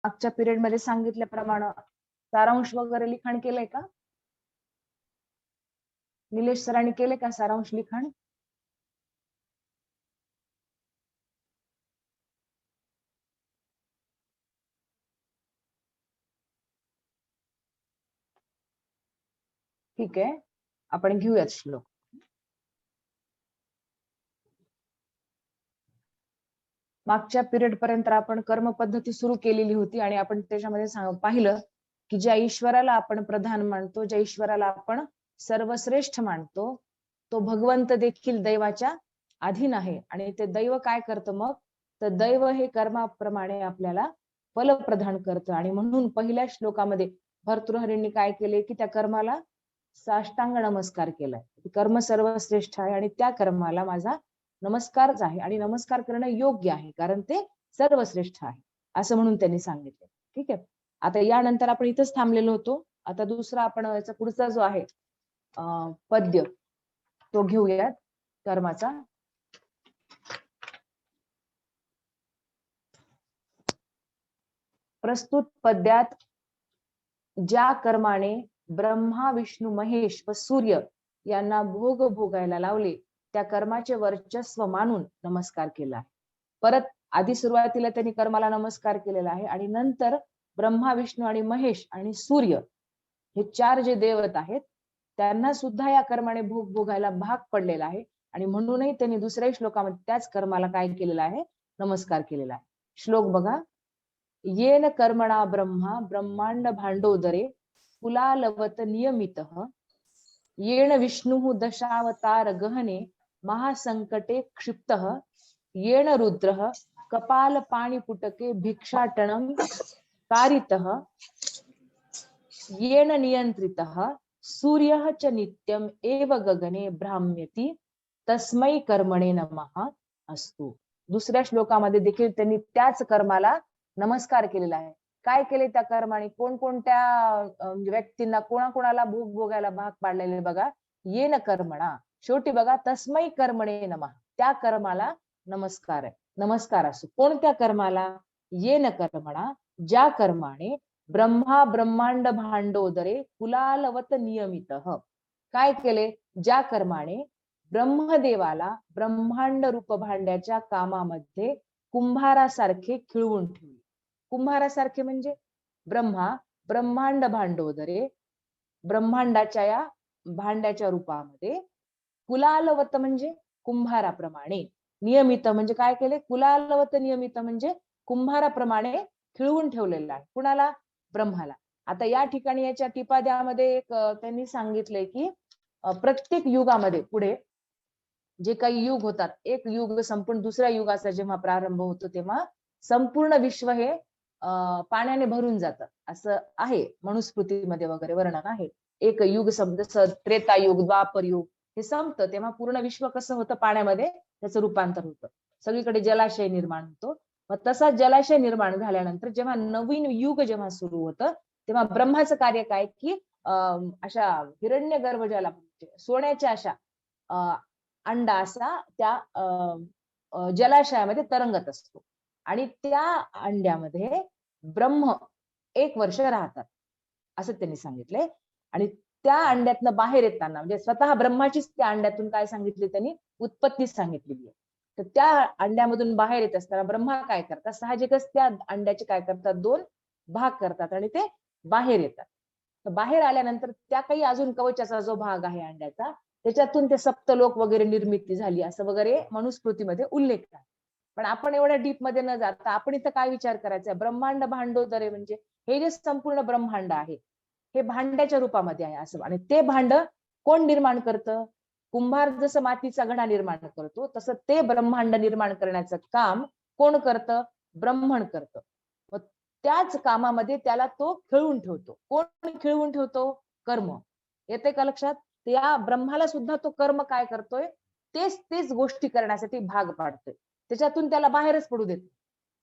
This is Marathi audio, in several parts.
मागच्या पिरियड मध्ये सांगितल्याप्रमाणे सारांश वगैरे लिखाण केलंय का? निलेश सरांनी केले का सारांश लिखाण? ठीक आहे, आपण घेऊयात श्लोक. मागच्या पिरियड पर्यंत आपण कर्म पद्धती सुरू केलेली होती आणि आपण त्याच्यामध्ये पाहिलं की ज्या ईश्वराला आपण प्रधान मानतो, ज्या ईश्वराला आपण सर्वश्रेष्ठ मानतो, तो भगवंत देखील दैवाच्या अधीन आहे. आणि ते दैव काय करतं मग? तर दैव हे कर्माप्रमाणे आपल्याला फल प्रदान करतं. आणि म्हणून पहिल्या श्लोकामध्ये भर्तृहरींनी काय केले की त्या कर्माला साष्टांग नमस्कार केलाय. कर्म सर्वश्रेष्ठ आहे आणि त्या कर्माला माझा नमस्कारच आहे आणि नमस्कार करणं योग्य आहे कारण ते सर्वश्रेष्ठ आहे असं म्हणून त्यांनी सांगितलं. ठीक आहे, आता यानंतर आपण इथंच थांबलेलो होतो. आता दुसरा आपण याचा पुढचा जो आहे पद्य तो घेऊयात कर्माचा. प्रस्तुत पद्यात ज्या कर्माने ब्रह्मा विष्णू महेश व सूर्य यांना भोग भोगायला लावले त्या कर्माचे वर्चस्व मानून नमस्कार केला आहे. परत आधी सुरुवातीला त्यांनी कर्माला नमस्कार केलेला आहे आणि नंतर ब्रह्मा विष्णू आणि महेश आणि सूर्य हे चार जे देवत आहेत त्यांना सुद्धा या कर्माने भोग भोगायला भाग पडलेला आहे आणि म्हणूनही त्यांनी दुसऱ्या श्लोकामध्ये त्याच कर्माला काय केलेला आहे? नमस्कार केलेला आहे. श्लोक बघा. येन कर्मणा ब्रह्मा ब्रह्मांड भांडोदरे कुलालवत नियमितः येन विष्णु दशावतार गहने महासंकटे क्षिप्तः येन रुद्रः कपाल पाणिपुटके भिक्षाटनं कारितः येन नियंत्रितः सूर्यः च नित्यम् एव गगने भ्राम्यति तस्मै कर्मणे नमः अस्तु. दुसऱ्या श्लोकामध्ये देखील त्यांनी त्याच कर्माला नमस्कार केलेला आहे. काय केले त्या कर्माने? कोणकोणत्या व्यक्तींना कोणाकोणाला भोग भोगायला भाग पाडलेले बघा. येन कर्मणा, शेवटी बघा तस्मै कर्मणे नमः, त्या कर्माला नमस्कार आहे, नमस्कार असो. कोणत्या कर्माला? येन कर्मणा, ज्या कर्माने ब्रह्मा ब्रह्मांड भांडोदरे कुलालवत नियमितः, काय केले? ज्या कर्माने ब्रह्मदेवाला ब्रह्मांड रूप भांड्याच्या कामामध्ये कुंभारासारखे खिळवून ठेवले. कुंभारासारखे म्हणजे ब्रह्मा ब्रह्मांड भांडोदरे, ब्रह्मांडाच्या या भांड्याच्या रूपामध्ये, कुलालवत म्हणजे कुंभाराप्रमाणे, नियमित म्हणजे काय केले? कुलालवत नियमित म्हणजे कुंभाराप्रमाणे खिळवून ठेवलेला आहे. कुणाला? ब्रह्माला. आता या ठिकाणी याच्या टिपाद्यामध्ये एक त्यांनी सांगितलंय की प्रत्येक युगामध्ये पुढे जे काही युग होतात, एक युग संपूर्ण दुसऱ्या युगाचा जेव्हा प्रारंभ होतो तेव्हा संपूर्ण विश्व हे पाण्याने भरून जातं असं आहे. मनुस्मृतीमध्ये वगैरे वर्णन आहे. एक युग जसं त्रेतायुग द्वापर युग हे संपतं तेव्हा पूर्ण विश्व कसं होतं? पाण्यामध्ये त्याचं रूपांतर होतं, सगळीकडे जलाशय निर्माण होतो. मग तसा जलाशय निर्माण झाल्यानंतर जेव्हा नवीन युग जेव्हा सुरू होतं तेव्हा ब्रह्माचं कार्य काय की अशा हिरण्य गर्भजला सोन्याच्या अशा अंडा असा त्या जलाशयामध्ये तरंगत असतो आणि त्या अंड्यामध्ये ब्रह्म 1 वर्ष राहतात असं त्यांनी सांगितलंय. आणि त्या अंड्यातनं बाहेर येताना म्हणजे स्वतः ब्रह्माचीच त्या अंड्यातून काय सांगितली त्यांनी? उत्पत्ती सांगितलेली आहे. तर त्या अंड्यामधून बाहेर येत असताना ब्रह्मा काय करतात? साहजिकच त्या अंड्याचे काय करतात? 2 भाग करतात आणि ते बाहेर येतात. तर बाहेर आल्यानंतर त्या काही अजून कवचाचा जो भाग आहे अंड्याचा त्याच्यातून ते सप्तलोक वगैरे निर्मिती झाली असं वगैरे मनुस्मृतीमध्ये उल्लेख आहे. पण आपण एवढ्या डीप मध्ये न जाता आपण इथं काय विचार करायचा? ब्रह्मांड भांडोदरे म्हणजे हे जे संपूर्ण ब्रह्मांड आहे हे भांड्याच्या रूपामध्ये आहे असं. आणि ते भांड कोण निर्माण करतं? कुंभार जसं मातीचा घडा निर्माण करतो तसं ते ब्रह्मांड निर्माण करण्याचं काम कोण करतं? ब्रह्मण करतं. मग त्याच कामामध्ये त्याला तो खिळवून ठेवतो. कोण खिळवून ठेवतो? कर्म. येते का लक्षात? या ब्रह्माला सुद्धा तो कर्म काय करतोय? तेच गोष्टी करण्यासाठी भाग पाडतोय, त्याच्यातून त्याला बाहेरच पडू देत.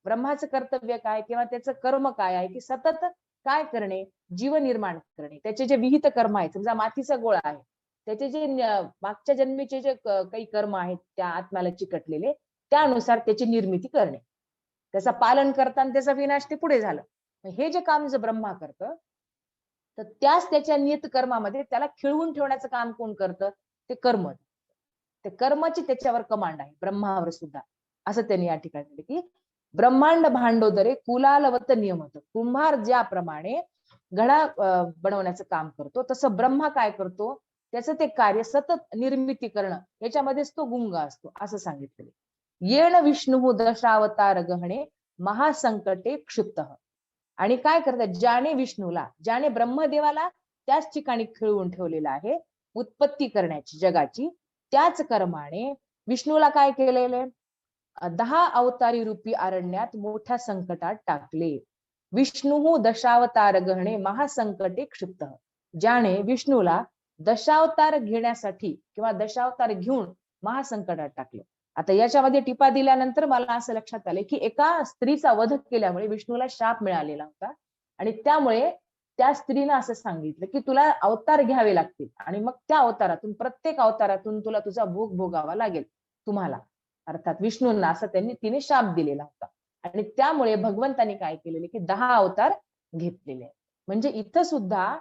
ब्रह्माचं कर्तव्य काय किंवा त्याचं कर्म काय आहे की सतत काय करणे? जीव निर्माण करणे. त्याचे जे विहित कर्म आहेत, समजा मातीचा गोळा आहे, त्याचे जे मागच्या जन्मीचे जे काही कर्म आहेत त्या आत्म्याला चिकटलेले त्यानुसार त्याची निर्मिती करणे, त्याचं पालन करताना त्याचा विनाश ते पुढे झालं. हे जे काम जर ब्रह्मा करतं, तर त्याच त्याच्या नियत कर्मामध्ये त्याला खिळवून ठेवण्याचं काम कोण करतं? ते कर्म. ते कर्माची त्याच्यावर कमांड आहे, ब्रह्मावर सुद्धा. असं त्यांनी या ठिकाणी म्हटलं की ब्रह्मांड भांडोदरे कुलालवत नियमत. कुंभार ज्याप्रमाणे घडा बनवण्याचं काम करतो, तसं ब्रह्मा काय करतो? त्याचं ते कार्य सतत निर्मिती करणं, याच्यामध्येच तो गुंग असतो, असं सांगितलेलं. येण विष्णू दशावतार गहणे महासंकटे क्षुप्त. आणि काय करतात? ज्याने विष्णूला, ज्याने ब्रह्मदेवाला त्याच ठिकाणी खिळवून ठेवलेलं आहे उत्पत्ती करण्याची जगाची, त्याच कर्माने विष्णूला काय केलेले? 10 अवतारी रूपी अरण्यात मोठ्या संकटात टाकले. विष्णू दशावतार गहणे महासंकटे क्षिप्त. ज्याने विष्णूला दशावतार घेण्यासाठी किंवा दशावतार घेऊन महासंकटात टाकले. आता याच्यामध्ये टिपा दिल्यानंतर मला असं लक्षात आलं की एका स्त्रीचा वध केल्यामुळे विष्णूला शाप मिळालेला होता आणि त्यामुळे त्या स्त्रीनं असं सांगितलं की तुला अवतार घ्यावे लागतील आणि मग त्या अवतारातून, प्रत्येक अवतारातून तुला तुझा भोग भोगावा लागेल, तुम्हाला अर्थात विष्णूंना, असं तिने शाप दिलेला होता. आणि त्यामुळे भगवंतांनी काय केलेले की 10 अवतार घेतलेले. म्हणजे इथं सुद्धा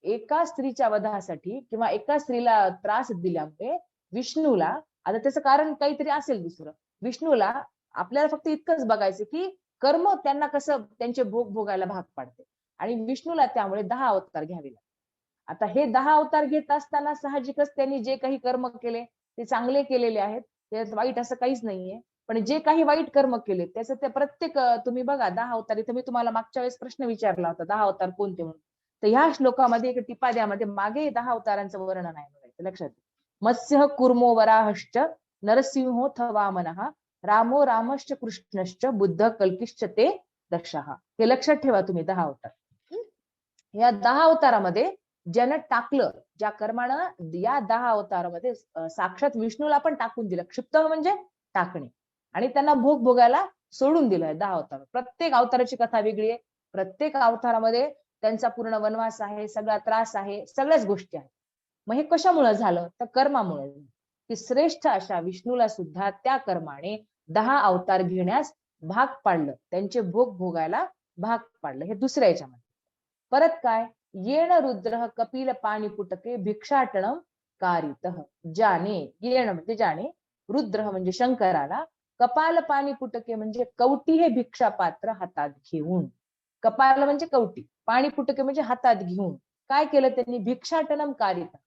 एका स्त्रीच्या वधासाठी किंवा एका स्त्रीला त्रास दिल्यामुळे विष्णूला, आता त्याचं कारण काहीतरी असेल दुसरं, विष्णूला आपल्याला फक्त इतकंच बघायचं की कर्म त्यांना कसं त्यांचे भोग भोगायला भाग पाडते आणि विष्णूला त्यामुळे 10 अवतार घ्यावे लागतात. आता हे 10 अवतार घेत असताना साहजिकच त्यांनी जे काही कर्म केले ते चांगले केलेले आहेत, त्यात वाईट असं काहीच नाहीये. पण जे काही वाईट कर्म केले त्याचं ते प्रत्येक तुम्ही बघा 10 अवतार, इथं मी तुम्हाला मागच्या वेळेस प्रश्न विचारला होता 10 अवतार कोणते म्हणून, तर ह्या श्लोकामध्ये एक टिपाद्यामध्ये मागे 10 अवतारांचं वर्णन आहे बघायचं, लक्षात. मत्स्य कुर्मो वराहश्च नरसिंहोथ वामनः रामो रामश्च कृष्णश्च बुद्ध कल्किश्च ते दक्षः. हे लक्षात ठेवा तुम्ही 10 अवतार. या 10 अवतारामध्ये ज्यानं टाकलं, ज्या कर्मानं या 10 अवतारामध्ये साक्षात विष्णूला पण टाकून दिलं. क्षिप्त म्हणजे टाकणे, आणि त्यांना भोग भोगायला सोडून दिलंय 10 अवतार. प्रत्येक अवताराची कथा वेगळी आहे. प्रत्येक अवतारामध्ये त्यांचा पूर्ण वनवास आहे, सगळा त्रास आहे, सगळ्याच गोष्टी आहेत. मग हे कशामुळे झालं? तर कर्मामुळे. की श्रेष्ठ अशा विष्णूला सुद्धा त्या कर्माने 10 अवतार घेण्यास भाग पाडलं, त्यांचे भोग भोगायला भाग पाडलं. हे दुसऱ्या याच्यामध्ये. परत काय? येण रुद्र कपिल पाणीपुटके भिक्षाटनम कारितः. ज्याने, येण म्हणजे ज्याने, रुद्र म्हणजे शंकराला, कपाल पाणीपुटके म्हणजे कवटी हे भिक्षा पात्र हातात घेऊन, कपाल म्हणजे कवटी, पाणीपुटके म्हणजे हातात घेऊन काय केलं त्यांनी? भिक्षाटनम कारितः,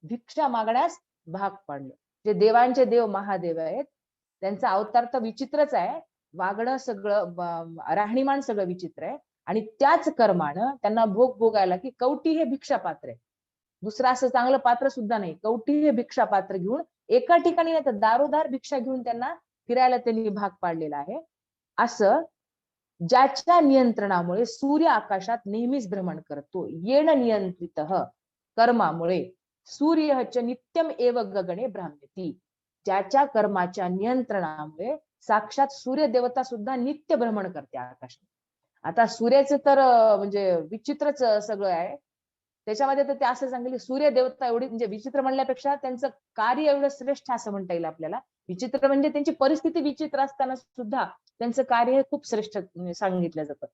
भिक्षा मागण्यास भाग पाडलं. जे देवांचे देव महादेव आहेत त्यांचा अवतार तर विचित्रच आहे, वागणं सगळं, राहणीमान सगळं विचित्र आहे. आणि त्याच कर्मानं त्यांना भोग भोगायला की कवटी हे भिक्षा पात्र आहे, दुसरं असं चांगलं पात्र सुद्धा नाही. कवटी हे भिक्षा पात्र घेऊन एका ठिकाणी नाही तर दारोदार भिक्षा घेऊन त्यांना फिरायला त्यांनी भाग पाडलेला आहे. असं ज्याच्या नियंत्रणामुळे सूर्य आकाशात नेहमीच भ्रमण करतो. येण नियंत्रित कर्मामुळे सूर्यच नित्यम एव गगने भ्राम्यती. ज्याच्या कर्माच्या नियंत्रणामुळे साक्षात सूर्य देवता सुद्धा नित्य भ्रमण करते आकाशात. आता सूर्याचं तर म्हणजे विचित्रच सगळं आहे. त्याच्यामध्ये तर ते असं सांगितलं, सूर्य देवता एवढी म्हणजे विचित्र म्हणण्यापेक्षा त्यांचं कार्य एवढं श्रेष्ठ असं म्हणता येईल आपल्याला. विचित्र म्हणजे त्यांची परिस्थिती विचित्र असताना सुद्धा त्यांचं कार्य हे खूप श्रेष्ठ सांगितलं जातं.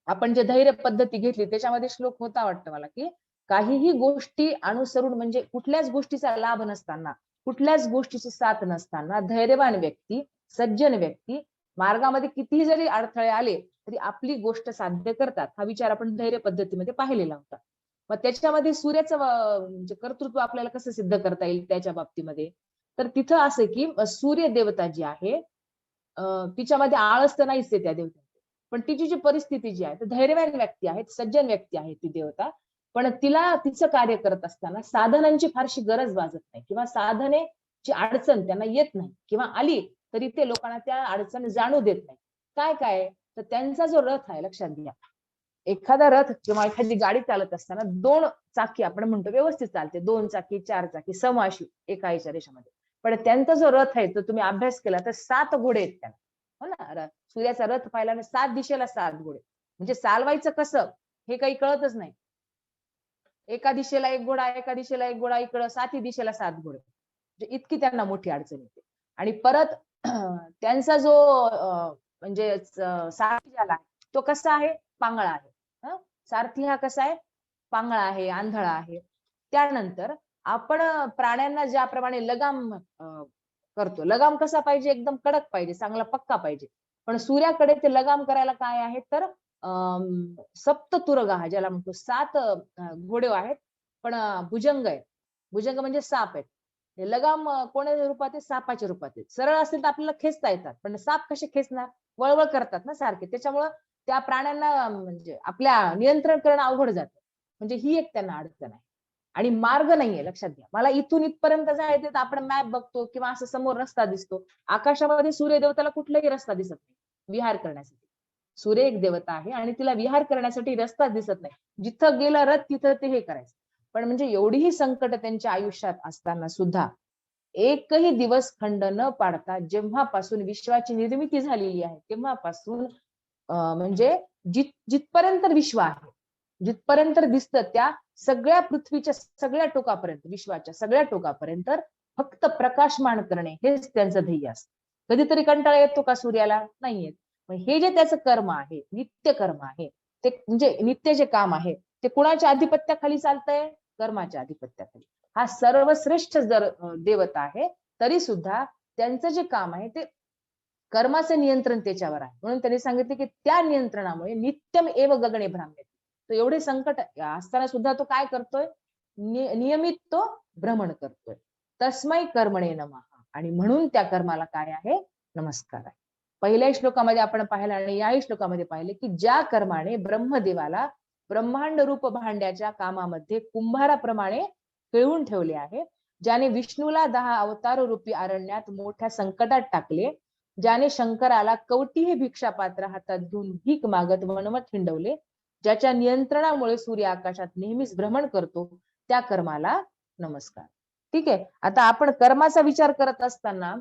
आपण जे धैर्य पद्धती घेतली त्याच्यामध्ये श्लोक होता वाटतं मला, की काहीही गोष्टी अनुसरून म्हणजे कुठल्याच गोष्टीचा लाभ नसताना, कुठल्याच गोष्टीची साथ नसताना धैर्यवान व्यक्ती, सज्जन व्यक्ती मार्गामध्ये कितीही जरी अडथळे आले तरी आपली गोष्ट साध्य करतात. हा विचार आपण धैर्य पद्धतीमध्ये पाहिलेला होता. मग त्याच्यामध्ये सूर्याचं म्हणजे कर्तृत्व आपल्याला कसं सिद्ध करता येईल त्याच्या बाबतीमध्ये, तर तिथं असं की सूर्य देवता जी आहे तिच्यामध्ये आळस तर नाहीच आहे त्या देवतेमध्ये, पण तिची जी परिस्थिती जी आहे तर धैर्यवान व्यक्ती आहे, सज्जन व्यक्ती आहे ती देवता. पण तिला तिचं कार्य करत असताना साधनांची फारशी गरज भासत नाही किंवा साधनेची अडचण त्यांना येत नाही, किंवा आली तरी ते लोकांना त्या अडचण जाणू देत नाही. काय काय? तर त्यांचा जो रथ आहे, लक्षात घ्या, एखादा रथ किंवा एखादी गाडी चालत असताना 2 चाकी आपण म्हणतो व्यवस्थित चालते, 2 चाकी 4 चाकी सम अशी एका रेषामध्ये. पण त्यांचा जो रथ आहे तो तुम्ही अभ्यास केला तर 7 घोडे आहेत त्यांना, हो ना. सूर्याचा रथ पाहिला ना 7 दिशेला 7 घोडे, म्हणजे चालवायचं कसं हे काही कळतच नाही. एका दिशेला एक घोडा, एका दिशेला एक घोडा, इकडं 7ही दिशेला 7 घोडे, म्हणजे इतकी त्यांना मोठी अडचण येते. आणि परत त्यांचा जो म्हणजे साथी झाला तो कसा आहे, पांगळा आहे. सारथी हा कसा आहे? पांगळा आहे, आंधळा आहे. त्यानंतर आपण प्राण्यांना ज्याप्रमाणे लगाम करतो, लगाम कसा पाहिजे? एकदम कडक पाहिजे, चांगला पक्का पाहिजे. पण सूर्याकडे ते लगाम करायला काय आहे? तर सप्ततुरगा ज्याला म्हणतो, 7 घोडे आहेत, पण भुजंग आहे. भुजंग म्हणजे साप आहेत. हे लगाम कोणाच्या रूपात आहे? सापाच्या रूपात आहे. सरळ असतील तर आपल्याला खेचता येतात, पण साप कसे खेचणार? वळवळ करतात ना सारखे. त्याच्यामुळं त्या प्राण्यांना म्हणजे आपल्या नियंत्रण करणं अवघड जातं. म्हणजे ही एक त्यांना अडचण आहे. आणि मार्ग नाहीये, लक्षात घ्या. मला इथून इथपर्यंत जायचं तर आपण मॅप बघतो किंवा असं समोर रस्ता दिसतो. आकाशामध्ये सूर्यदेवताला कुठलाही रस्ता दिसत नाही विहार करण्यासाठी. सूर्य एक देवता आहे आणि तिला विहार करण्यासाठी रस्ता दिसत नाही. जिथं गेलं रथ तिथं ते हे करायचं. पण म्हणजे एवढीही संकट त्यांच्या आयुष्यात असताना सुद्धा एकही दिवस खंड न पाडता जेव्हापासून विश्वाची निर्मिती झालेली आहे तेव्हापासून म्हणजे जिथपर्यंत विश्व आहे, जिथपर्यंत दिसतं त्या सगळ्या पृथ्वीच्या सगळ्या टोकापर्यंत, विश्वाच्या सगळ्या टोकापर्यंत फक्त प्रकाशमान करणे हेच त्यांचं ध्येय असतं. कधीतरी कंटाळा येतो का सूर्याला? नाही येत. हे जे त्याचं कर्म आहे, नित्य कर्म आहे, ते म्हणजे नित्य जे काम आहे ते कुणाच्या आधिपत्याखाली चालतंय? कर्माच्या आधिपत्याखाली. हा सर्वश्रेष्ठ जर देवता आहे, तरी सुद्धा त्यांचं जे काम आहे ते कर्माचं नियंत्रण त्याच्यावर आहे. म्हणून त्यांनी सांगितले की त्या नियंत्रणामुळे नित्यम एव गगने भ्राम्यते. तो एवढे संकट असताना सुद्धा तो काय करतोय? नियमित तो भ्रमण करतोय. तस्मै कर्मणे नमः. आणि म्हणून त्या कर्माला काय आहे? नमस्कार आहे. पहिल्या श्लोकामध्ये आपण पाहिलं आणि याही श्लोकामध्ये पाहिले की ज्या कर्माने ब्रह्मदेवाला ब्रह्मांड रूप भांड्याच्या कामामध्ये कुंभाराप्रमाणे पिळवून ठेवले आहे, ज्याने विष्णूला 10 अवतार रूपी अरण्यात मोठ्या संकटात टाकले, ज्याने शंकराला कवटी हे भिक्षापात्र हातात घेऊन भीक मागत वणवत हिंडवले, ज्याच्या नियंत्रणामुळे सूर्य आकाशात नेहमीच भ्रमण करतो, त्या कर्माला नमस्कार. ठीक आहे. आता आपण कर्माचा विचार करत असताना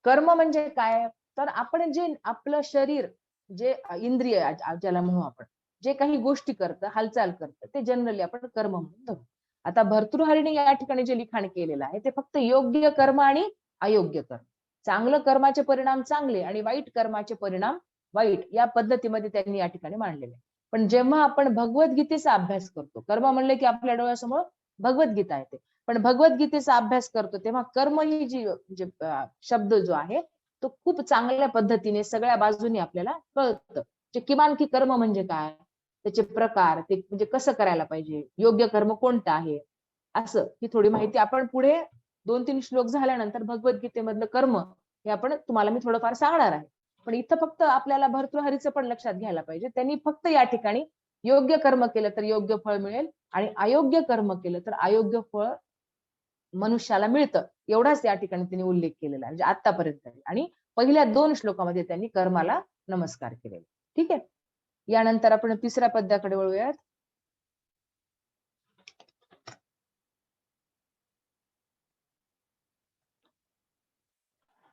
कर्म म्हणजे काय? तर आपण जे आपलं शरीर, जे इंद्रिय ज्याला म्हणू आपण, जे काही गोष्टी करतं, हालचाल करतं, ते जनरली आपण कर्म म्हणून धरू. आता भर्तृहरीने या ठिकाणी जे लिखाण केलेलं आहे ते फक्त योग्य कर्म आणि अयोग्य कर्म, चांगलं कर्माचे परिणाम चांगले आणि वाईट कर्माचे परिणाम वाईट, या पद्धतीमध्ये त्यांनी या ठिकाणी मांडलेले. पण जेव्हा आपण भगवद्गीतेचा अभ्यास करतो, कर्म म्हणले की आपल्या डोळ्यासमोर भगवद्गीता येते, पण भगवद्गीतेचा अभ्यास करतो तेव्हा कर्म ही जी म्हणजे शब्द जो आहे तो खूप चांगल्या पद्धतीने सगळ्या बाजूनी आपल्याला कळतं. किमान की कर्म म्हणजे काय, त्याचे प्रकार, ते म्हणजे कसं करायला पाहिजे, योग्य कर्म कोणतं आहे, असं ही थोडी माहिती आपण पुढे 2-3 श्लोक झाल्यानंतर भगवद्गीतेमधलं कर्म हे आपण तुम्हाला मी थोडंफार सांगणार आहे. पण इथं फक्त आपल्याला भर्तृहरीचं पण लक्षात घ्यायला पाहिजे. त्यांनी फक्त या ठिकाणी योग्य कर्म केलं तर योग्य फळ मिळेल आणि अयोग्य कर्म केलं तर अयोग्य फळ मनुष्याला मिळतं, एवढाच या ठिकाणी त्यांनी उल्लेख केलेला आहे, म्हणजे आतापर्यंत. आणि पहिल्या 2 श्लोकामध्ये त्यांनी कर्माला नमस्कार केलेला. ठीक आहे. यानंतर आपण तिसऱ्या पद्याकडे वळूयात.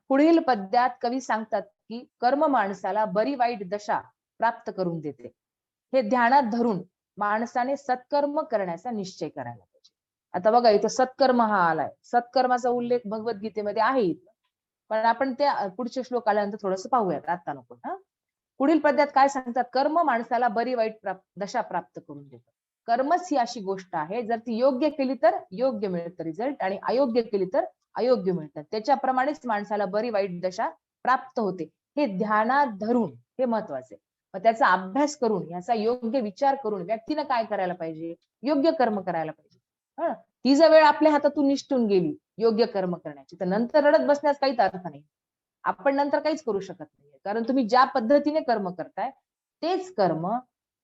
पुढील पद्यात कवी सांगतात की कर्म माणसाला बरी वाईट दशा प्राप्त करून देते. हे ध्यानात धरून माणसाने सत्कर्म करण्याचा निश्चय करायला पाहिजे. आता बघा इथं सत्कर्म हा आलाय, सत्कर्माचा उल्लेख भगवद्गीतेमध्ये आहे, पण आपण त्या पुढचे श्लोक आल्यानंतर थोडंसं पाहूयात, आता नको. पुढील पद्यात काय सांगतात? कर्म माणसाला बरी वाईट दशा प्राप्त करून देतं. कर्मच ही अशी गोष्ट आहे, जर ती योग्य केली तर योग्य मिळतं रिझल्ट आणि अयोग्य केली तर अयोग्य मिळतात. त्याच्याप्रमाणेच माणसाला बरी वाईट दशा प्राप्त होते. हे ध्यानात धरून, हे महत्वाचे. मग त्याचा अभ्यास करून, याचा योग्य विचार करून व्यक्तीनं काय करायला पाहिजे? योग्य कर्म करायला पाहिजे. ती जर वेळ आपल्या हातातून निसटून गेली योग्य कर्म करण्याची, तर नंतर रडत बसण्यास काहीच अर्थ नाही. आपण नंतर काहीच करू शकत नाही, कारण तुम्ही ज्या पद्धतीने कर्म करताय तेच कर्म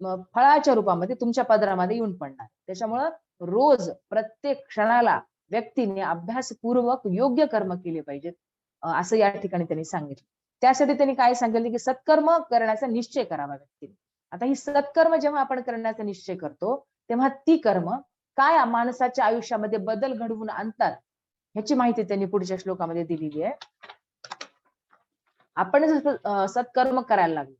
फळाच्या रूपामध्ये तुमच्या पदरामध्ये येऊन पडणार. त्याच्यामुळं रोज प्रत्येक क्षणाला व्यक्तीने अभ्यासपूर्वक योग्य कर्म केले पाहिजेत, असं या ठिकाणी त्यांनी सांगितलं. त्यासाठी त्यांनी काय सांगितलं की सत्कर्म करण्याचा निश्चय करावा व्यक्तीने. आता ही सत्कर्म जेव्हा आपण करण्याचा निश्चय करतो तेव्हा ती कर्म काय माणसाच्या आयुष्यामध्ये बदल घडवून आणतात ह्याची माहिती त्यांनी पुढच्या श्लोकामध्ये दिलेली आहे. आपण जर सत्कर्म करायला लागलो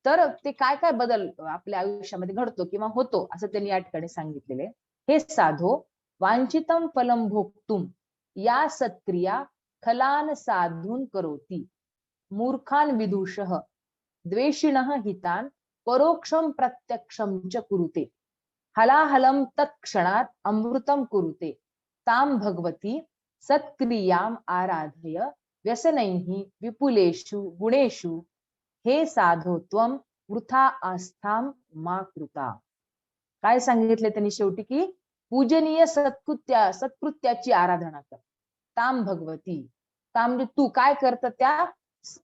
तर ते काय काय बदल आपल्या आयुष्यामध्ये घडतो किंवा होतो असं त्यांनी या ठिकाणी सांगितलेले. हे साधो वांछितम फलम भोक्तुम या सत्क्रिया खलान साधून करोती मूर्खान विदुषः द्वेषिणः हितान परोक्षम प्रत्यक्षम च कुरुते हलाहलम तत्क्षणात अमृतम कुरुते ताम भगवती सत्क्रियाम आराधय व्यसनैः विपुलेषु गुणेषु हे साधो त्वम वृथा आस्थाम मा कृता. काय सांगितले त्यांनी शेवटी की पूजनीय सत्कृत्याची आराधना कर. ताम भगवती, ताम म्हणजे तू काय करत त्या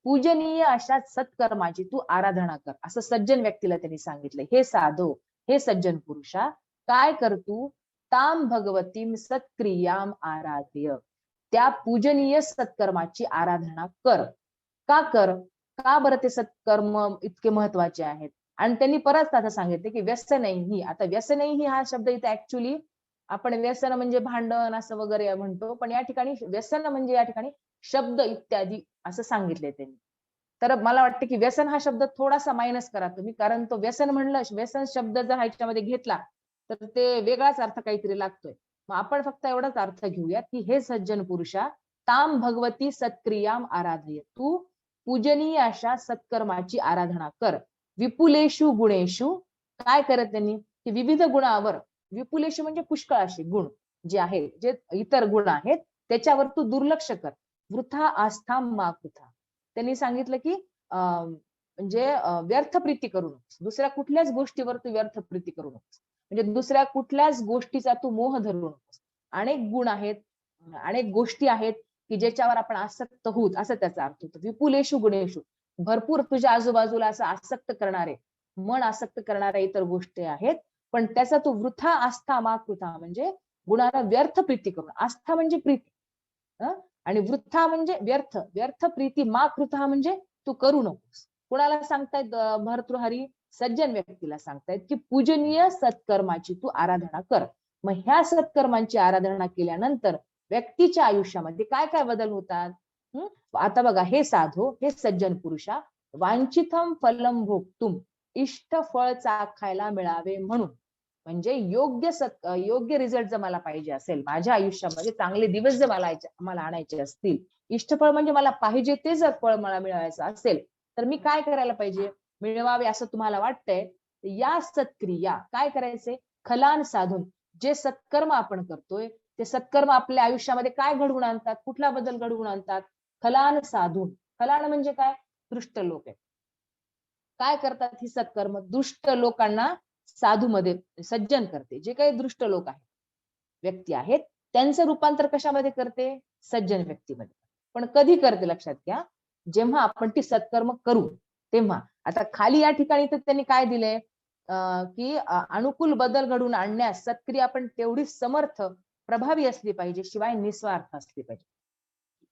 पूजनीय अशा सत्कर्माची तू आराधना कर, असं सज्जन व्यक्तीला त्यांनी सांगितलं. हे साधो, हे सज्जन पुरुषा, काय कर तू ताम भगवतीम सत्क्रियाम आराध्य, त्या पूजनीय सत्कर्माची आराधना कर. का कर, का बरं ते सत्कर्म इतके महत्वाचे आहेत. आणि त्यांनी परत आता सांगितले की व्यसनही, आता व्यसनही हा शब्द इथे ऍक्च्युली आपण व्यसन म्हणजे भांडण असं वगैरे म्हणतो, पण या ठिकाणी व्यसन म्हणजे या ठिकाणी शब्द इत्यादी असं सांगितले त्यांनी. तर मला वाटतं की व्यसन हा शब्द थोडासा मायनस करा तुम्ही, कारण तो व्यसन म्हणलं, व्यसन शब्द जर ह्याच्यामध्ये घेतला तर ते वेगळाच अर्थ काहीतरी लागतोय. मग आपण फक्त एवढाच अर्थ घेऊया की हे सज्जन पुरुषा, ताम भगवती सत्क्रियाम आराधय, तू पूजनीय अशा सत्कर्माची आराधना कर. विपुलेषु गुणेषु, काय करत त्यांनी की विविध गुणावर, विपुलेषु म्हणजे पुष्कळ असे गुण जे आहेत, जे इतर गुण आहेत त्याच्यावर तू दुर्लक्ष कर. वृथा आस्था मा कृथा, त्यांनी सांगितलं की म्हणजे व्यर्थ प्रीती करू नकोस, दुसऱ्या कुठल्याच गोष्टीवर तू व्यर्थ प्रीती करू नकोस, म्हणजे दुसऱ्या कुठल्याच गोष्टीचा तू मोह धरू नकोस. अनेक गुण आहेत, अनेक गोष्टी आहेत की ज्याच्यावर आपण आसक्त होत, असं त्याचा अर्थ होतो. विपुलेषु गुणेषु, भरपूर तुझ्या आजूबाजूला असं आसक्त करणारे, मन आसक्त करणाऱ्या इतर गोष्टी आहेत, पण त्याचा तू वृथा आस्था मा कृथा, म्हणजे गुणाला व्यर्थ प्रीती करून, आस्था म्हणजे प्रीती आणि वृथा म्हणजे व्यर्थ, व्यर्थ प्रीती मा कृथा म्हणजे तू करू नकोस. कुणाला सांगतायत भर्तृहरी, सज्जन व्यक्तीला सांगतायत की पूजनीय सत्कर्माची तू आराधना कर. मग ह्या सत्कर्मांची आराधना केल्यानंतर व्यक्तीच्या आयुष्यामध्ये काय काय बदल होतात. आता बघा, हे साधो, हे सज्जन पुरुषा, वांछितम फलम भोक्तुम, इष्ट फळ चाखायला मिळावे म्हणून, म्हणजे योग्य रिझल्ट जर मला पाहिजे असेल, माझ्या आयुष्यामध्ये चांगले दिवस जर मला आणायचे असतील, इष्टफळ म्हणजे मला पाहिजे ते जर फळ मला मिळवायचं असेल, तर मी काय करायला पाहिजे, मिळवावे असं तुम्हाला वाटतंय, या सत्क्रिया काय करायचे, खलान साधून, जे सत्कर्म आपण करतोय ते सत्कर्म आपल्या आयुष्यामध्ये काय घडवून आणतात, कुठला बदल घडवून आणतात, खलान साधून. खलान म्हणजे काय, दुष्ट लोक आहे. काय करतात ही सत्कर्म, दुष्ट लोकांना साधू मध्ये सज्जन करते. जे काही दृष्ट लोक आहेत, व्यक्ती आहेत, त्यांचं रूपांतर कशामध्ये करते, सज्जन व्यक्तीमध्ये. पण कधी करते लक्षात घ्या, जेव्हा आपण ती सत्कर्म करू तेव्हा. आता खाली या ठिकाणी तर त्यांनी काय दिलंय की अनुकूल बदल घडवून आणण्यास सत्क्रिया आपण तेवढी समर्थ, प्रभावी असली पाहिजे, शिवाय निस्वार्थ असली पाहिजे.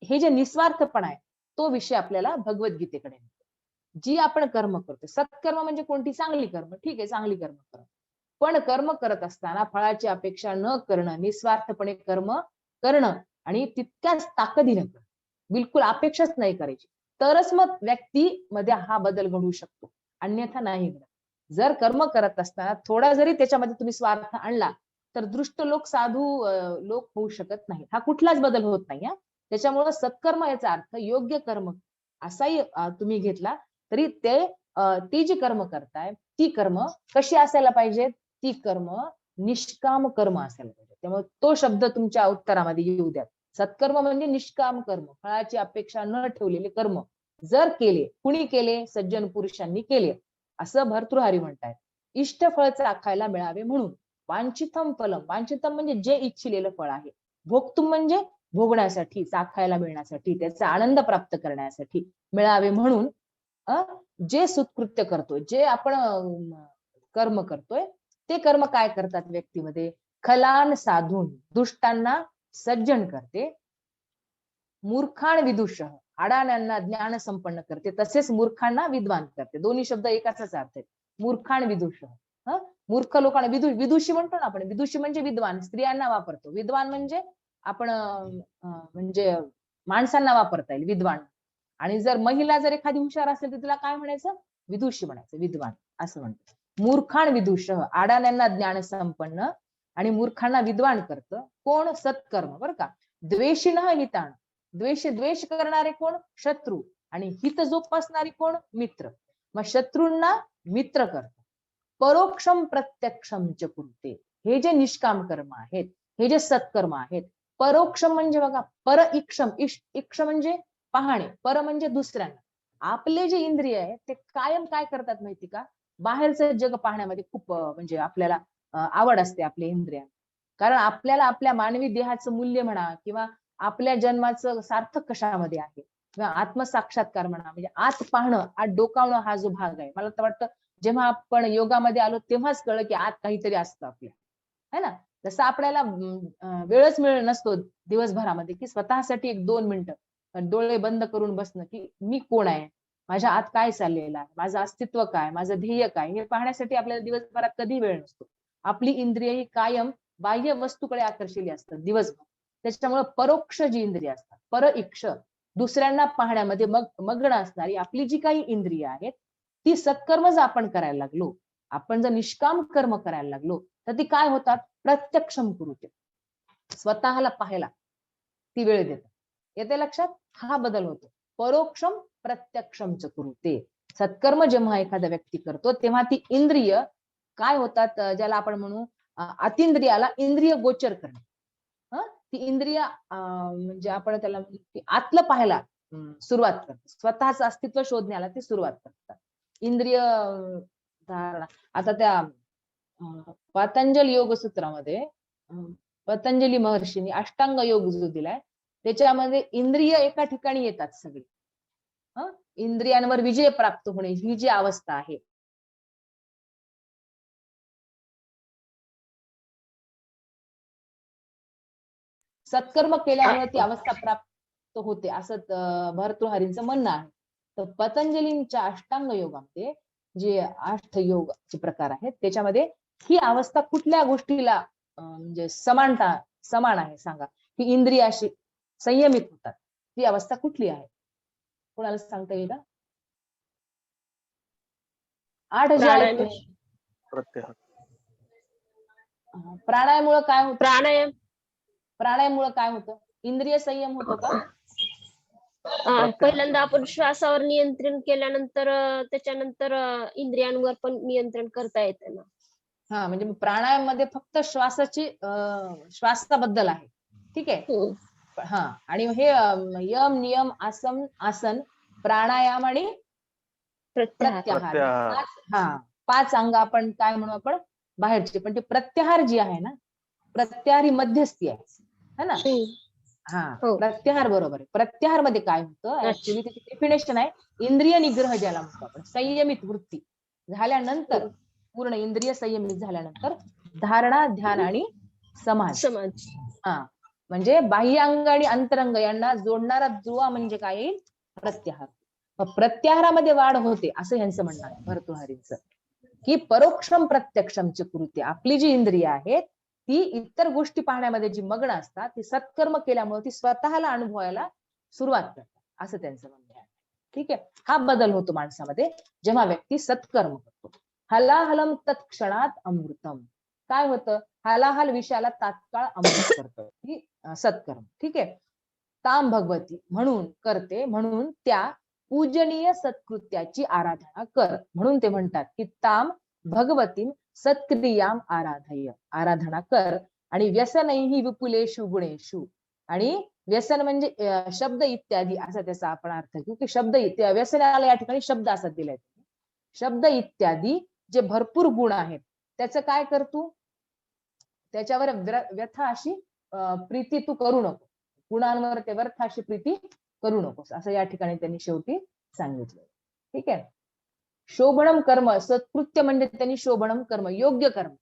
हे जे निस्वार्थपणा आहे तो विषय आपल्याला भगवद्गीतेकडे, जी आपण कर्म करतो, सत्कर्म म्हणजे कोणती, चांगली कर्म, ठीक आहे, चांगली कर्म करा, पण कर्म करत असताना फळाची अपेक्षा न करणं, निस्वार्थपणे कर्म करणं आणि तितक्याच ताकदीने करणं, बिलकुल अपेक्षाच नाही करायची, तरच मग व्यक्तीमध्ये हा बदल घडू शकतो, अन्यथा नाही घडत. जर कर्म करत असताना थोडा जरी त्याच्यामध्ये तुम्ही स्वार्थ आणला तर दृष्ट लोक, साधू लोक होऊ शकत नाही, हा कुठलाच बदल होत नाही. त्याच्यामुळे सत्कर्म याचा अर्थ योग्य कर्म असाही तुम्ही घेतला तरी ती जी कर्म करताय ती कर्म कशी असायला पाहिजे, ती कर्म निष्काम कर्म असायला पाहिजे. त्यामुळे तो शब्द तुमच्या उत्तरामध्ये येऊ द्या. सत्कर्म म्हणजे निष्काम कर्म, फळाची अपेक्षा न ठेवलेले कर्म जर केले, कुणी केले, सज्जन पुरुषांनी केले, असं भर्तृहरी म्हणतायत. इष्ट फळ चाखायला मिळावे म्हणून, वांछितम फलम, वांछितम म्हणजे जे इच्छिलेलं फळ आहे, भोक्तुम म्हणजे भोगण्यासाठी, चाखायला मिळण्यासाठी, त्याचा आनंद प्राप्त करण्यासाठी, मिळावे म्हणून जे सुकृत्य करतोय, जे आपण कर्म करतोय, ते कर्म काय करतात व्यक्तीमध्ये, खलान साधून, दुष्टांना सज्जन करते, मूर्खान विदुष, अडाण्यांना ज्ञान संपन्न करते, तसेच मूर्खांना विद्वान करते. दोन्ही शब्द एकाच अर्थ आहेत, मूर्खान विदुष. मूर्ख लोकांना विदुषी म्हणतो ना आपण, विदुषी म्हणजे विद्वान, स्त्रियांना वापरतो, विद्वान म्हणजे आपण म्हणजे माणसांना वापरता येईल विद्वान. आणि जर महिला जर एखादी हुशार असेल तर तिला काय म्हणायचं, विदुषी म्हणायचं, विद्वान असं म्हणतात. मूर्खान विदुष, अडाण्यांना ज्ञान संपन्न आणि मूर्खांना विद्वान करतं कोण, सत्कर्म, बरं का. द्वेषिण हितान, द्वेष करणारे कोण, शत्रू, आणि हित जोपासणारे कोण, मित्र. मग शत्रूंना मित्र करतो. परोक्षम प्रत्यक्षम च कुरुते, हे जे निष्काम कर्म आहेत, हे जे सत्कर्म आहेत, परोक्षम म्हणजे बघा, पर इक्षम, इक्ष म्हणजे पाहणे, पर म्हणजे दुसऱ्यांना. आपले जे इंद्रिय आहे ते कायम काय करतात माहिती का, बाहेरचं जग पाहण्यामध्ये खूप म्हणजे आपल्याला आवड असते आपल्या इंद्रियांना. कारण आपल्याला आपल्या मानवी देहाचं मूल्य म्हणा किंवा आपल्या जन्माचं सार्थक कशामध्ये आहे किंवा आत्मसाक्षात्कार म्हणा, म्हणजे आत पाहणं, आत डोकावणं, हा जो भाग आहे, मला तर वाटतं जेव्हा आपण योगामध्ये आलो तेव्हाच कळलं की आत काहीतरी असतं आपल्या, है ना. जसं आपल्याला वेळच मिळत नसतो दिवसभरामध्ये की स्वतःसाठी एक 2 मिनिटं डोळे बंद करून बसणं की मी कोण आहे, माझ्या आत काय चाललेलं आहे, माझं अस्तित्व काय, माझं ध्येय काय, हे पाहण्यासाठी आपल्याला दिवसभरात कधी वेळ नसतो. आपली इंद्रिय ही कायम बाह्य वस्तूकडे आकर्षिली असतात दिवसभर. त्याच्यामुळे परोक्ष जी इंद्रिय असतात, परइक्ष, दुसऱ्यांना पाहण्यामध्ये मग्न असणारी आपली जी काही इंद्रिय आहेत, ती सत्कर्म जर आपण करायला लागलो, आपण जर निष्काम कर्म करायला लागलो, तर ती काय होतात, प्रत्यक्षम कुरुते, स्वतःला पाहायला ती वेळ देतात. येते लक्षात, हा बदल होतो. परोक्षम प्रत्यक्षम च कुरुते, सत्कर्म जेव्हा एखादा व्यक्ती करतो तेव्हा ती इंद्रिय काय होतात, ज्याला आपण म्हणू अतिंद्रियाला इंद्रिय गोचर करणे. ती इंद्रिय म्हणजे आपण त्याला आतलं पाहायला सुरुवात करतात, स्वतःच अस्तित्व शोधण्याला ती सुरुवात करतात. इंद्रिय धारणा, आता त्या पतंजल योग सूत्रामध्ये पतंजली महर्षींनी अष्टांग योग जो दिलाय त्याच्यामध्ये इंद्रिय एका ठिकाणी येतात सगळी. इंद्रियांवर विजय प्राप्त होणे ही जी अवस्था आहे, सत्कर्म केल्यामुळे ती अवस्था प्राप्त होते असं भर्तृहरींचं म्हणणं आहे. तर पतंजलींच्या अष्टांग योगामध्ये जे 8 योगचे प्रकार आहेत त्याच्यामध्ये ही अवस्था कुठल्या गोष्टीला म्हणजे समान आहे सांगा, की इंद्रियाशी संयमित होतात, ती अवस्था कुठली आहे, कोणाला सांगता येईल का? 8 जे आहेत प्रत्याहार. प्राणायामुळे काय होतं, प्राणायाम प्राणायामुळे काय होतं, इंद्रिय संयम होतो का? पहिल्यांदा आपण श्वासावर नियंत्रण केल्यानंतर त्याच्यानंतर इंद्रियांवर पण नियंत्रण करता येतं ना. हा, म्हणजे प्राणायाम मध्ये फक्त श्वासाबद्दल आहे, ठीक आहे. हा, आणि हे यम नियम आसन प्राणायाम आणि प्रत्याहार, हा 5 अंग आपण काय म्हणू, आपण बाहेरचे, पण ते प्रत्याहार जी आहे ना, प्रत्याहार ही मध्यस्थी आहे ना. हा, प्रत्याहार बरोबर आहे. प्रत्याहार मध्ये काय होतं, ऍक्च्युली त्याची डेफिनेशन आहे इंद्रिय निग्रह, ज्याला म्हणतो आपण संयमित वृत्ती झाल्यानंतर, पूर्ण इंद्रिय संयमित झाल्यानंतर धारणा, ध्यान आणि समाज. हा, म्हणजे बाह्य अंग आणि अंतरंग यांना जोडणारा दुवा म्हणजे काय येईल, प्रत्याहार. प्रत्याहारामध्ये वाढ होते असं यांचं म्हणणं आहे भर्तृहरींचं, की परोक्षम प्रत्यक्षम च कुरुते, आपली जी इंद्रिय आहेत ती इतर गोष्टी पाहण्यामध्ये जी मग्न असतात, ती सत्कर्म केल्यामुळे ती स्वतःला अनुभवायला सुरुवात करतात असं त्यांचं म्हणणं आहे. ठीक आहे, हा बदल होतो माणसामध्ये जेव्हा व्यक्ती सत्कर्म करतो. हलाहलम तत्क्षणात अमृतम, काय होतं, हलाहल विषयाला तात्काळ अमृत करतं ही सत्कर्म. ठीक आहे, ताम भगवती म्हणून करते, म्हणून त्या पूजनीय सत्कृत्याची आराधना कर, म्हणून ते म्हणतात की ताम भगवतीम सत्क्रियाम आराधय, आराधना कर. आणि व्यसनही विपुलेषु गुणेषु, आणि व्यसन म्हणजे शब्द इत्यादी असा त्याचा आपण अर्थ घेऊ की शब्द व्यसनाला या ठिकाणी शब्द असा दिलाय, शब्द इत्यादी जे भरपूर गुण आहेत त्याचं काय कर तू, त्याच्यावर व्यथा अशी प्रीती तू करू नको, गुणांवर ते व्यर्थ अशी प्रीती करू नकोस असं या ठिकाणी त्यांनी शेवटी सांगितलं. ठीक आहे, शोभनम कर्म, सत्कृत्य म्हणजे त्यांनी शोभनम कर्म, योग्य कर्म,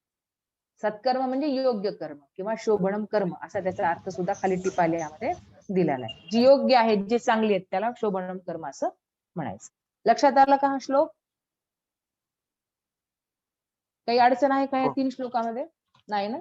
सत्कर्म म्हणजे योग्य कर्म किंवा शोभनम कर्म असा त्याचा अर्थ सुद्धा खाली टिपाल्यामध्ये दिलेला आहे. जी योग्य आहेत, जे चांगली आहेत त्याला शोभनम कर्म असं म्हणायचं. लक्षात आलं का हा श्लोक? काही अडचण आहे का या 3 श्लोकामध्ये? नाही ना.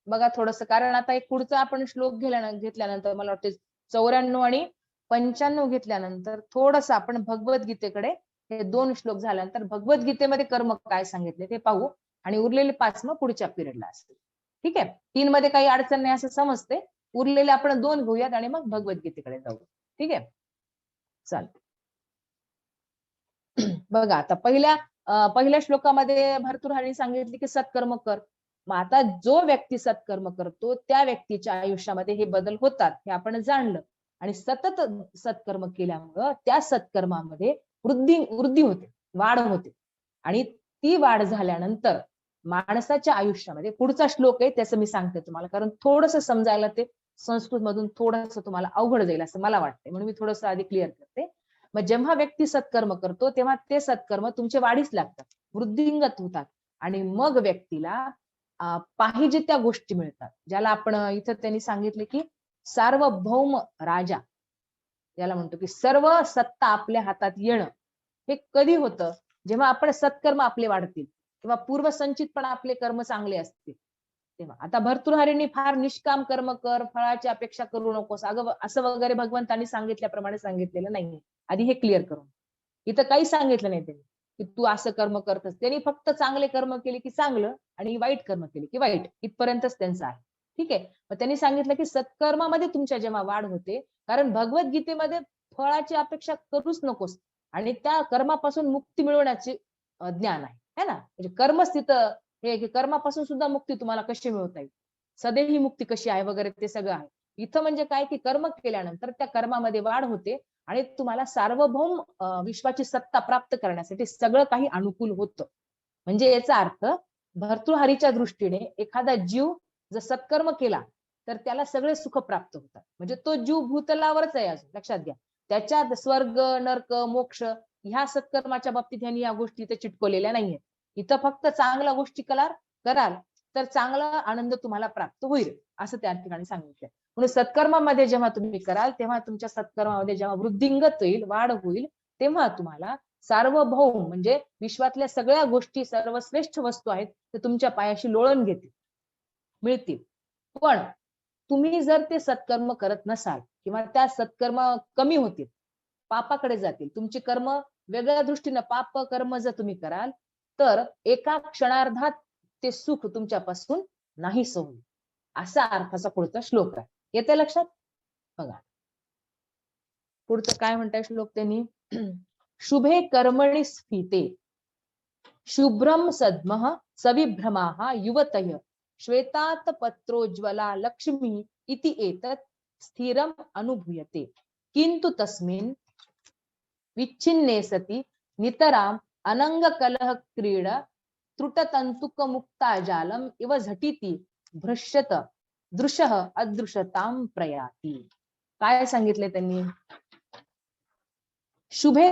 बघा थोडस, कारण आता एक पुढचा आपण श्लोक घेतल्यानंतर मला वाटतं 94 आणि 95 घेतल्यानंतर थोडस आपण भगवद्गीतेकडे, हे 2 श्लोक झाल्यानंतर भगवद्गीतेमध्ये कर्म काय सांगितले ते पाहू, आणि उरलेले 5 मग पुढच्या पिरियडला असतील. ठीक आहे, 3 मध्ये काही अडचण नाही असं समजते, उरलेले आपण 2 घेऊयात आणि मग भगवद्गीतेकडे जाऊ. ठीक आहे, चालतं. बघा आता पहिल्या श्लोकामध्ये भर्तृहरीने सांगितले की सत्कर्म कर. मग आता जो व्यक्ती सत्कर्म करतो त्या व्यक्तीच्या आयुष्यामध्ये हे बदल होतात हे आपण जाणलं. आणि सतत सत्कर्म केल्यामुळं त्या सत्कर्मामध्ये वृद्धी होते, वाढ होते. आणि ती वाढ झाल्यानंतर माणसाच्या आयुष्यामध्ये पुढचा श्लोक आहे त्याचं मी सांगते तुम्हाला, कारण थोडस समजायला ते संस्कृत मधून थोडस तुम्हाला अवघड जाईल असं मला वाटतंय, म्हणून मी थोडस आधी क्लिअर करते. मग जेव्हा व्यक्ती सत्कर्म करतो तेव्हा ते सत्कर्म तुमचे वाढीस लागतात, वृद्धिंगत होतात. आणि मग व्यक्तीला पाहिजे त्या गोष्टी मिळतात, ज्याला आपण इथं त्यांनी सांगितले की सार्वभौम राजा, ज्याला म्हणतो की सर्व सत्ता आपल्या हातात येणं. हे कधी होतं? जेव्हा आपण सत्कर्म आपले वाढतील किंवा पूर्वसंचित पण आपले कर्म चांगले असतील तेव्हा. आता भर्तृहरींनी फार निष्काम कर्म कर, फळाची अपेक्षा करू नकोस अगं असं वगैरे भगवंतांनी सांगितल्याप्रमाणे सांगितलेलं नाही. आधी हे क्लिअर करून, इथं काही सांगितलं नाही त्यांनी की तू असं कर्म करतस. त्यांनी फक्त चांगले कर्म केले की चांगलं आणि वाईट कर्म केले की वाईट, इथपर्यंतच त्यांचं आहे. ठीक आहे. मग त्यांनी सांगितलं की सत्कर्मामध्ये तुमच्या जेव्हा वाढ होते, कारण भगवद्गीतेमध्ये फळाची अपेक्षा करूच नकोस आणि त्या कर्मापासून मुक्ती मिळवण्याचे ज्ञान आहे ना. म्हणजे कर्मस्थित हे की कर्मापासून सुद्धा मुक्ती तुम्हाला कशी मिळवता येईल, सदैव मुक्ती कशी आहे वगैरे ते सगळं आहे. इथं म्हणजे काय की कर्म केल्यानंतर त्या कर्मामध्ये वाढ होते आणि तुम्हाला सार्वभौम विश्वाची सत्ता प्राप्त करण्यासाठी सगळं काही अनुकूल होतं. म्हणजे याचा अर्थ भर्तृहरीच्या दृष्टीने एखादा जीव जर सत्कर्म केला तर त्याला सगळे सुख प्राप्त होतात. म्हणजे तो जीव भूतलावरच आहे अजून, लक्षात घ्या. त्याच्यात स्वर्ग नर्क मोक्ष ह्या सत्कर्माच्या बाबतीत ह्यांनी या गोष्टी इथे चिटकवलेल्या नाहीये. इथं फक्त चांगल्या गोष्टी कराल तर चांगला आनंद तुम्हाला प्राप्त होईल असं त्या ठिकाणी सांगितलंय. म्हणून सत्कर्मामध्ये जेव्हा तुम्ही कराल तेव्हा तुमच्या सत्कर्मामध्ये जेव्हा वृद्धिंगत होईल, वाढ होईल, तेव्हा तुम्हाला सार्वभौम म्हणजे विश्वातल्या सगळ्या गोष्टी सर्वश्रेष्ठ वस्तू आहेत ते तुमच्या पायाशी लोळण मिळतील. पण तुम्ही जर ते सत्कर्म करत नसाल किंवा त्या सत्कर्म कमी होतील, पापाकडे जातील, तुमची कर्म वेगळ्या दृष्टीनं पाप कर्म जर तुम्ही कराल तर एका क्षणार्धात ते सुख तुमच्यापासून नाहीस होईल, असा अर्थाचा पुढचा श्लोक आहे. येते लक्षात? बघा पुढचं काय म्हणताय श्लोक त्यांनी. शुभे कर्मणि स्फीते शुभ्रम सद्मः सविभ्रमाः युवतय श्वेतात पत्रोज्ज्वला लक्ष्मी इति एतत् स्थिरम अनुभूयते किंतु तस्मिन् विच्छिन्ने सति नितराम अनंग कलह क्रीड त्रुटतंतुक मुक्ता जालम इव झटिति भ्रश्यत दृशः अदृशताम प्रयाती. काय सांगितले त्यांनी? शुभे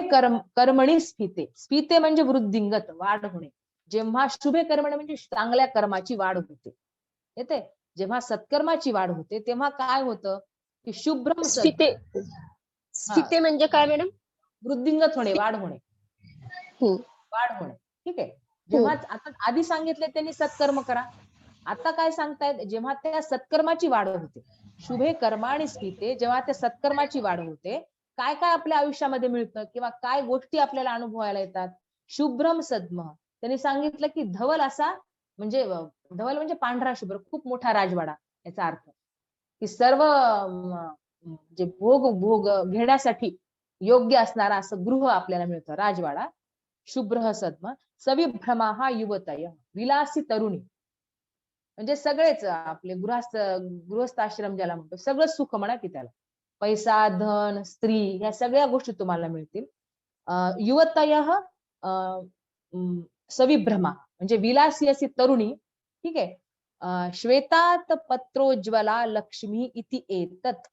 कर्मणी स्फीते, स्फीते म्हणजे वृद्धिंगत वाढ होणे. जेव्हा शुभे कर्मणी म्हणजे चांगल्या कर्माची वाढ होते, येते. जेव्हा सत्कर्माची वाढ होते तेव्हा काय होतं की शुभ्रम स्फिते स्फिते म्हणजे काय मॅडम? वृद्धिंगत होणे, वाढ होणे, वाढ होणे. ठीक आहे. जेव्हा आता आधी सांगितले त्यांनी सत्कर्म करा, आता काय सांगतायत जेव्हा त्या सत्कर्माची वाढ होते, शुभे कर्माणि स्फीते, जेव्हा त्या सत्कर्माची वाढ होते काय काय आपल्या आयुष्यामध्ये मिळतं किंवा काय गोष्टी आपल्याला अनुभवायला येतात. शुभ्रम सद्म, त्यांनी सांगितलं की धवल असा म्हणजे धवल म्हणजे पांढरा शुभ्र, खूप मोठा राजवाडा याचा अर्थ की सर्व जे भोग घेण्यासाठी योग्य असणारा असं गृह आपल्याला मिळतं, राजवाडा. शुभ्र सद्म सविभ्रमा हा युवतय, विलासी तरुणी म्हणजे सगळेच आपले गृहस्थाश्रम ज्याला म्हणतो सगळं सुख म्हणा की त्याला, पैसा धन स्त्री ह्या सगळ्या गोष्टी तुम्हाला मिळतील. युवतय सविभ्रमा म्हणजे विलासी अशी तरुणी. ठीक आहे. श्वेतात पत्रोज्ज्वला लक्ष्मी इति एतत्,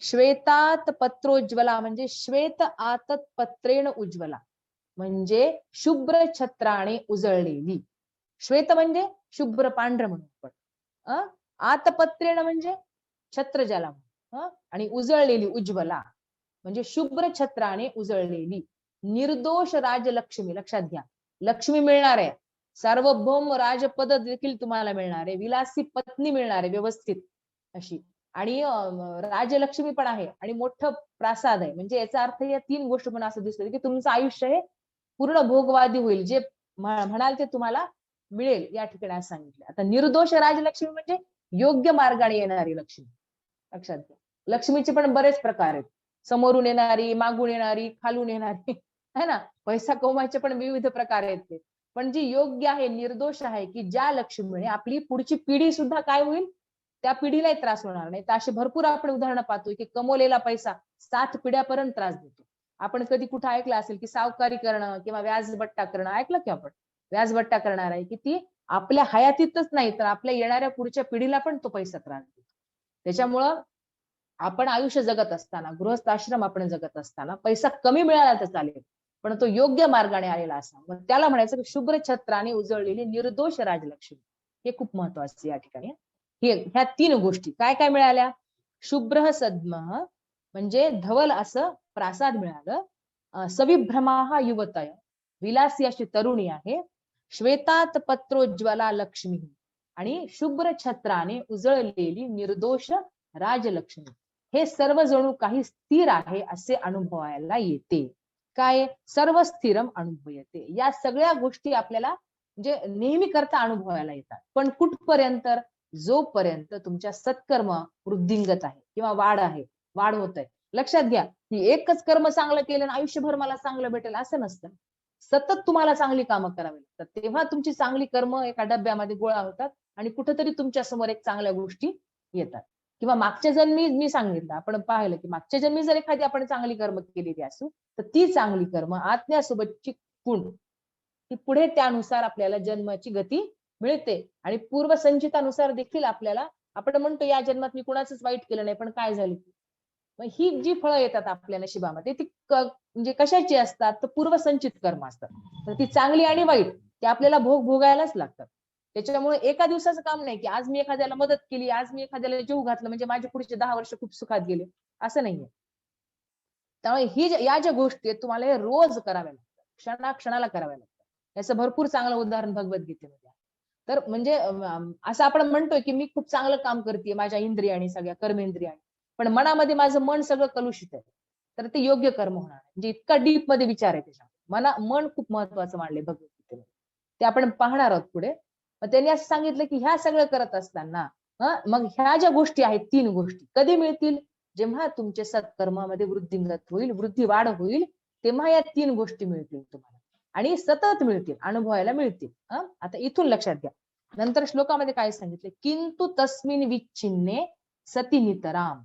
श्वेतात पत्रोज्ज्वला म्हणजे श्वेत आतत पत्रेण उज्ज्वला म्हणजे शुभ्र छत्राने उजळलेली. श्वेत म्हणजे शुभ्र पांढर म्हणून आपण, आतपत्रेण म्हणजे छत्र ज्याला आणि उजळलेली उज्ज्वला म्हणजे शुभ्र छत्राने उजळलेली. निर्दोष राजलक्ष्मी, लक्षात घ्या, लक्ष्मी मिळणार आहे, सार्वभौम राजपद देखील तुम्हाला मिळणार आहे, विलासी पत्नी मिळणार आहे व्यवस्थित अशी, आणि राजलक्ष्मी पण आहे आणि मोठं प्रासाद आहे. म्हणजे याचा अर्थ या तीन गोष्टी पण असं दिसतं की तुमचं आयुष्य हे पूर्ण भोगवादी होईल, जे म्हणाल ते तुम्हाला मिळेल या ठिकाणी असं सांगितलं. आता निर्दोष राजलक्ष्मी म्हणजे योग्य मार्गाने येणारी लक्ष्मी, लक्षात घ्या. लक्ष्मीचे पण बरेच प्रकार आहेत, समोरून येणारी, मागून येणारी, खालून येणारी, है ना. पैसा कमवायचे पण विविध प्रकार आहेत ते. पण जी योग्य आहे, निर्दोष आहे, की ज्या लक्ष्मीने आपली पुढची पिढी सुद्धा काय होईल, त्या पिढीलाही त्रास होणार नाही. तर अशी भरपूर आपण उदाहरणं पाहतोय, की कमवलेला पैसा 7 पिढ्यापर्यंत त्रास देतो. आपण कधी कुठे ऐकलं असेल, की सावकारी करणं किंवा व्याजबट्टा करणं ऐकलं की आपण. व्याजबट्टा करणार आहे, की ती आपल्या हयातीतच नाही तर आपल्या येणाऱ्या पुढच्या पिढीला पण तो पैसा त्रास देतो. त्याच्यामुळं आपण आयुष्य जगत असताना, गृहस्थ आश्रम आपण जगत असताना पैसा कमी मिळाला तर चालेल, पण तो योग्य मार्गाने आलेला असा. मग त्याला म्हणायचं की शुभ्र छत्राने उजळलेली निर्दोष राजलक्ष्मी. हे खूप महत्वाचं या ठिकाणी. ह्या 3 गोष्टी काय काय मिळाल्या? शुभ्र सद्म म्हणजे धवल असं प्रासाद मिळालं. सविभ्रमाहा युवतय, विलासी अशी तरुणी आहे. श्वेतात पत्रोज्ज्वला लक्ष्मी आणि शुभ्र छत्राने उजळलेली निर्दोष राजलक्ष्मी. हे सर्व जणू काही स्थिर आहे असे अनुभवायला येते. काय? सर्व स्थिरम अनुभव येते. या सगळ्या गोष्टी आपल्याला म्हणजे नेहमी करता अनुभवायला येतात. पण कुठपर्यंत? जोपर्यंत तुमच्या सत्कर्म वृद्धिंगत आहे किंवा वाढ होत आहे. लक्षात घ्या, की एकच कर्म चांगलं केलं आणि आयुष्यभर मला चांगलं भेटेल असं नसतं. सतत तुम्हाला चांगली कामं करावी लागतात. तेव्हा तुमची चांगली कर्म एका डब्यामध्ये गोळा होतात आणि कुठेतरी तुमच्या समोर एक चांगल्या गोष्टी येतात. किंवा मागच्या जन्मी मी सांगितलं, आपण पाहिलं की मागच्या जन्मी जर एखादी आपण चांगली कर्म केलेली असू तर ती चांगली कर्म आत्म्यासोबतची खूण ती पुढे त्यानुसार आपल्याला जन्माची गती मिळते. आणि पूर्वसंचितानुसार देखील आपल्याला आपण म्हणतो या जन्मात मी कुणाचंच वाईट केलं नाही पण काय झालं. मग ही जी फळं येतात आपल्या नशिबामध्ये ती म्हणजे कशाची असतात? तर पूर्वसंचित कर्म असतात. तर ती चांगली आणि वाईट ते आपल्याला भोगायलाच लागतात. त्याच्यामुळे एका दिवसाचं काम नाही की आज मी एखाद्याला मदत केली, आज मी एखाद्याला जीव घातलं म्हणजे माझे पुढचे 10 वर्ष खूप सुखात गेले, असं नाहीये. त्यामुळे या ज्या गोष्टी आहेत तुम्हाला हे रोज कराव्या लागतात, क्षणाक्षणाला कराव्या लागतात. याचं भरपूर चांगलं उदाहरण भगवद्गीतेमध्ये आहे. तर म्हणजे असं आपण म्हणतोय की मी खूप चांगलं काम करते माझ्या इंद्रियाने, सगळ्या कर्मेंद्रियाने, पण मनामध्ये माझं मन सगळं कलुषित आहे, तर ते योग्य कर्म होणार नाही. म्हणजे इतका डीप मध्ये विचार आहे त्याच्या. मन खूप महत्वाचं मानले भगवद्गीतेमध्ये. ते आपण पाहणार आहोत पुढे. मग त्यांनी असं सांगितलं की ह्या सगळं करत असताना मग ह्या ज्या गोष्टी आहेत 3 गोष्टी कधी मिळतील? जेव्हा तुमचे सत्कर्मामध्ये वृद्धिंगत होईल, वृद्धी वाढ होईल, तेव्हा या 3 गोष्टी मिळतील तुम्हाला आणि सतत मिळतील, अनुभवायला मिळतील. आता इथून लक्षात घ्या. नंतर श्लोकामध्ये काय सांगितले? किंतु तस्मिन विच्छिन्ने सती नितराम,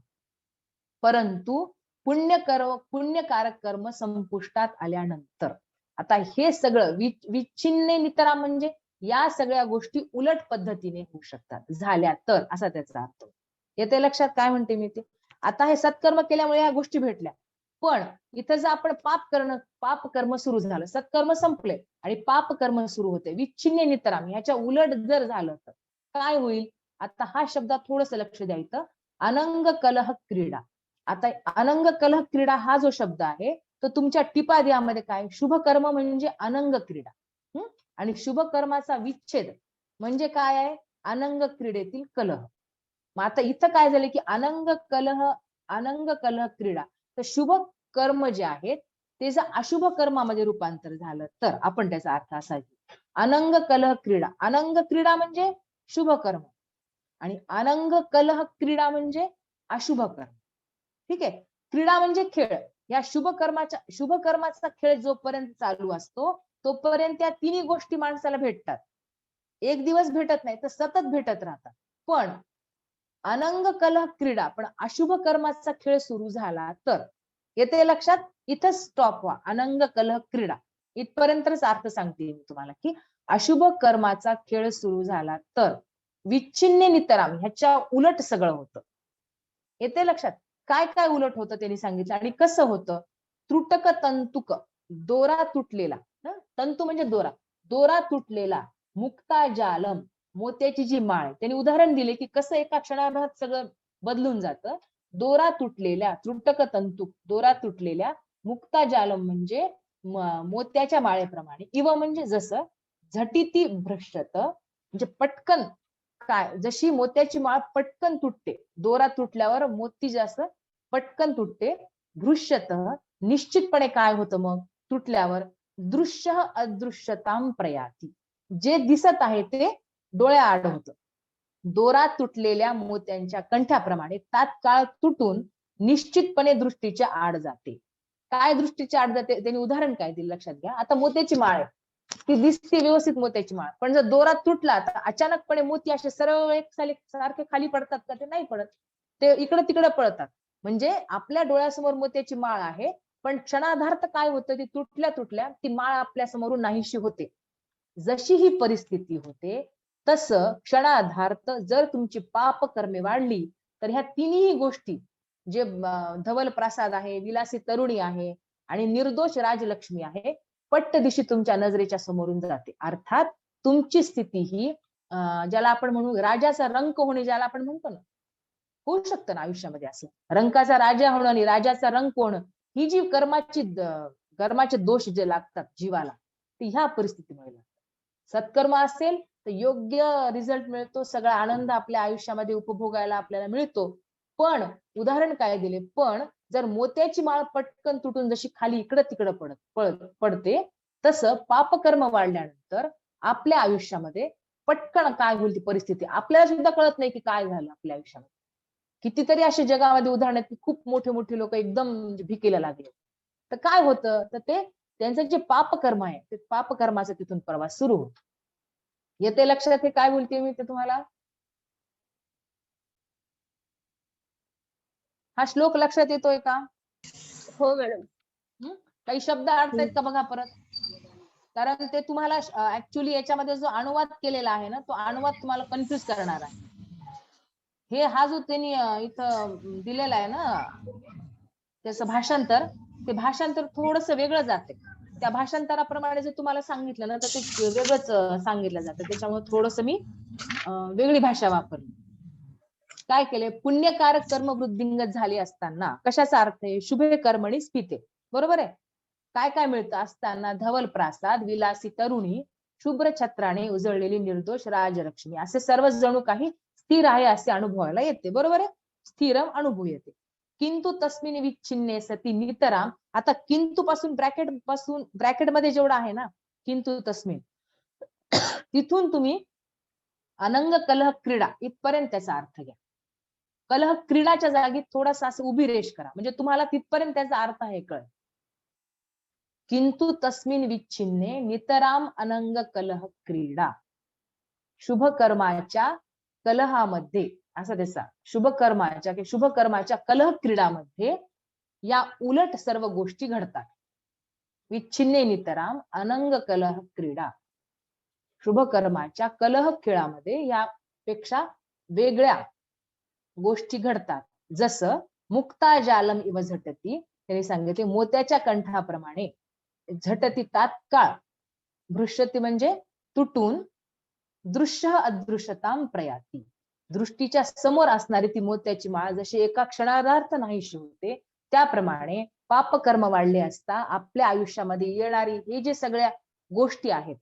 परंतु पुण्यकारक कर्म संपुष्टात आल्यानंतर. आता हे सगळं विच्छिन्ने नितराम म्हणजे या सगळ्या गोष्टी उलट पद्धतीने होऊ शकतात झाल्या तर, असा त्याचा अर्थ. येते लक्षात काय म्हणते मी ते? आता हे सत्कर्म केल्यामुळे या गोष्टी भेटल्या, पण इथं जर आपण पाप कर्म सुरू झालं, सत्कर्म संपले आणि पाप कर्म सुरू होते, विच्छिन्ने नितराम ह्याच्या उलट जर झालं तर काय होईल? आता हा शब्द थोडस लक्ष द्यायचं. अनंग कलह क्रीडा. आता अनंग कलह क्रीडा हा जो शब्द आहे तो तुमच्या टिपाद यामध्ये काय? शुभ कर्म म्हणजे अनंग क्रीडा. आणि शुभ कर्माचा विच्छेद म्हणजे काय आहे? अनंग क्रीडेतील कलह. मग आता इथं काय झालं की अनंग कलह क्रीडा. तर शुभ कर्म जे आहेत ते जर अशुभ कर्मामध्ये रूपांतर झालं तर आपण त्याचा अर्थ असा की अनंग कलह क्रीडा. अनंग क्रीडा म्हणजे शुभ कर्म आणि अनंग कलह क्रीडा म्हणजे अशुभ कर्म. ठीक आहे. क्रीडा म्हणजे खेळ. या शुभ कर्माचा खेळ जोपर्यंत चालू असतो तोपर्यंत त्या 3 गोष्टी माणसाला भेटतात. एक दिवस भेटत नाही तर सतत भेटत राहतात. पण अनंग कलह क्रीडा, पण अशुभ कर्माचा खेळ सुरू झाला तर, येते लक्षात? इथं स्टॉप व्हा. अनंग कलह क्रीडा इथपर्यंतच अर्थ सांगते मी तुम्हाला की अशुभ कर्माचा खेळ सुरू झाला तर विच्छिन्ने नितराम ह्याच्या उलट सगळं होतं. येते लक्षात? काय काय उलट होतं त्यांनी सांगितलं आणि कसं होतं? त्रुटक तंतुक, दोरा तुटलेला. तंतू म्हणजे दोरा तुटलेला. मुक्ता जालम, मोत्याची जी माळ. त्यांनी उदाहरण दिले की कसं एका क्षणाभरात सगळं बदलून जातं. दोरा तुटलेल्या, त्रुटक तंतुक, दोरा तुटलेल्या, मुक्ता जालम म्हणजे मोत्याच्या माळेप्रमाणे. इव म्हणजे जसं, झटिती भ्रष्टत म्हणजे पटकन, काय जशी मोत्याची माळ पटकन तुटते, दोरा तुटल्यावर मोती जास्त पटकन तुटते. भृष्यत निश्चितपणे काय होतं मग तुटल्यावर? दृश्य अदृश्यताम प्रयाती, जे दिसत आहे ते डोळ्याआड होतं. दोरा तुटलेल्या मोत्यांच्या कंठ्याप्रमाणे तात्काळ तुटून निश्चितपणे दृष्टीच्या आड जाते. काय दृष्टीची आड जाते, त्यांनी उदाहरण काय दिलं लक्षात घ्या. आता मोत्याची माळ आहे, ती दिसते व्यवस्थित मोत्याची माळ, पण जर दोरा तुटला तर अचानकपणे मोती असे सरळ एक सारखे खाली पडतात का? ते नाही पडत, ते इकडे तिकडे पळतात. म्हणजे आपल्या डोळ्यासमोर मोत्याची माळ आहे, पण क्षणार्धात काय होतं, ती तुटल्या ती माळ आपल्या समोरून नाहीशी होते. जशी ही परिस्थिती होते तसं क्षणार्धात जर तुमची पाप कर्मे वाढली तर ह्या तिन्ही गोष्टी, जे धवल प्रासाद आहे, विलासी तरुणी आहे आणि निर्दोष राजलक्ष्मी आहे, पट्टदिशी तुमच्या नजरेच्या समोरून जाते. अर्थात तुमची स्थिती ही ज्याला आपण म्हणू राजाचा रंक होणे, ज्याला आपण म्हणतो ना, होऊ शकतं ना आयुष्यामध्ये असं, रंकाचा राजा होणं आणि राजाचा रंक होणं, ही जी कर्माचे दोष जे लागतात जीवाला, ते ह्या परिस्थितीमुळे लागतात. सत्कर्म असेल तर योग्य रिझल्ट मिळतो, सगळा आनंद आपल्या आयुष्यामध्ये उपभोगायला आपल्याला मिळतो. पण उदाहरण काय दिले, पण जर मोत्याची माळ पटकन तुटून जशी खाली इकडं तिकडं पडते, तसं पापकर्म वाढल्यानंतर आपल्या आयुष्यामध्ये पटकन काय होईल ती परिस्थिती आपल्याला सुद्धा कळत नाही की काय झालं आपल्या आयुष्यामध्ये. कितीतरी असे जगामध्ये उदाहरण आहेत की खूप मोठे मोठे लोक एकदम भिकेला लागले. तर काय होतं, तर ते त्यांचं जे पापकर्म आहे, ते पापकर्माचा तिथून प्रवास सुरू होतो. येते लक्षात हे काय बोलते मी ते तुम्हाला? हा श्लोक लक्षात येतोय का? हो मॅडम. काही शब्द अडतायत का बघा परत, कारण ते तुम्हाला ऍक्च्युली याच्यामध्ये जो अनुवाद केलेला आहे ना, तो अनुवाद तुम्हाला कन्फ्युज करणार आहे. हे हा जो त्यांनी इथं दिलेला आहे ना त्याचं भाषांतर, ते भाषांतर थोडस वेगळं जाते. त्या भाषांतराप्रमाणे जर तुम्हाला सांगितलं ना तर ते वेगळंच सांगितलं जातं. त्याच्यामुळे थोडस मी वेगळी भाषा वापरली. काय केले, पुण्यकारक कर्म वृद्धिंगत झाले असताना, कशाचा अर्थ आहे, शुभे कर्मणी स्थिते, बरोबर आहे. काय काय मिळतं असताना, धवल प्रासाद, विलासी तरुणी, शुभ्र छत्राने उजळलेली निर्दोष राजलक्ष्मी, असे सर्व जणू काही स्थिर आहे असे अनुभवायला येते, बरोबर आहे. स्थिर अनुभव येते. किंतु तस्मिन विच्छिन्ने सती नितराम, आता किंतु पासून ब्रॅकेट मध्ये जेवढा आहे ना, किंतु तस्मिन, तिथून तुम्ही अनंग कलह क्रीडा इथपर्यंत त्याचा अर्थ घ्या. कलह क्रीडाच्या जागी थोडासा असं उभी रेष करा, म्हणजे तुम्हाला तिथपर्यंत त्याचा अर्थ आहे कळ. किंतु तस्मिन विच्छिन्ने नितराम अनंग कलह क्रीडा, शुभ कर्माच्या कलहामध्ये, असं त्याचा शुभ कर्माच्या कलह क्रीडामध्ये या उलट सर्व गोष्टी घडतात. विच्छिन्ने नितराम अनंग कलह क्रीडा, शुभ कर्माच्या कलह खेळामध्ये यापेक्षा वेगळ्या गोष्टी घडतात. जसं मुक्ता जालम इव झटती, त्यांनी सांगितले मोत्याच्या कंठाप्रमाणे झटती तात्काळ, भृष्यती म्हणजे तुटून, दृश्य अदृश्यताम प्रयाती, दृष्टीच्या समोर असणारी ती मोत्याची माळ जशी एका क्षणार्धात नाहीशी होते, त्याप्रमाणे पापकर्म वाढले असता आपल्या आयुष्यामध्ये येणारी हे जे सगळ्या गोष्टी आहेत,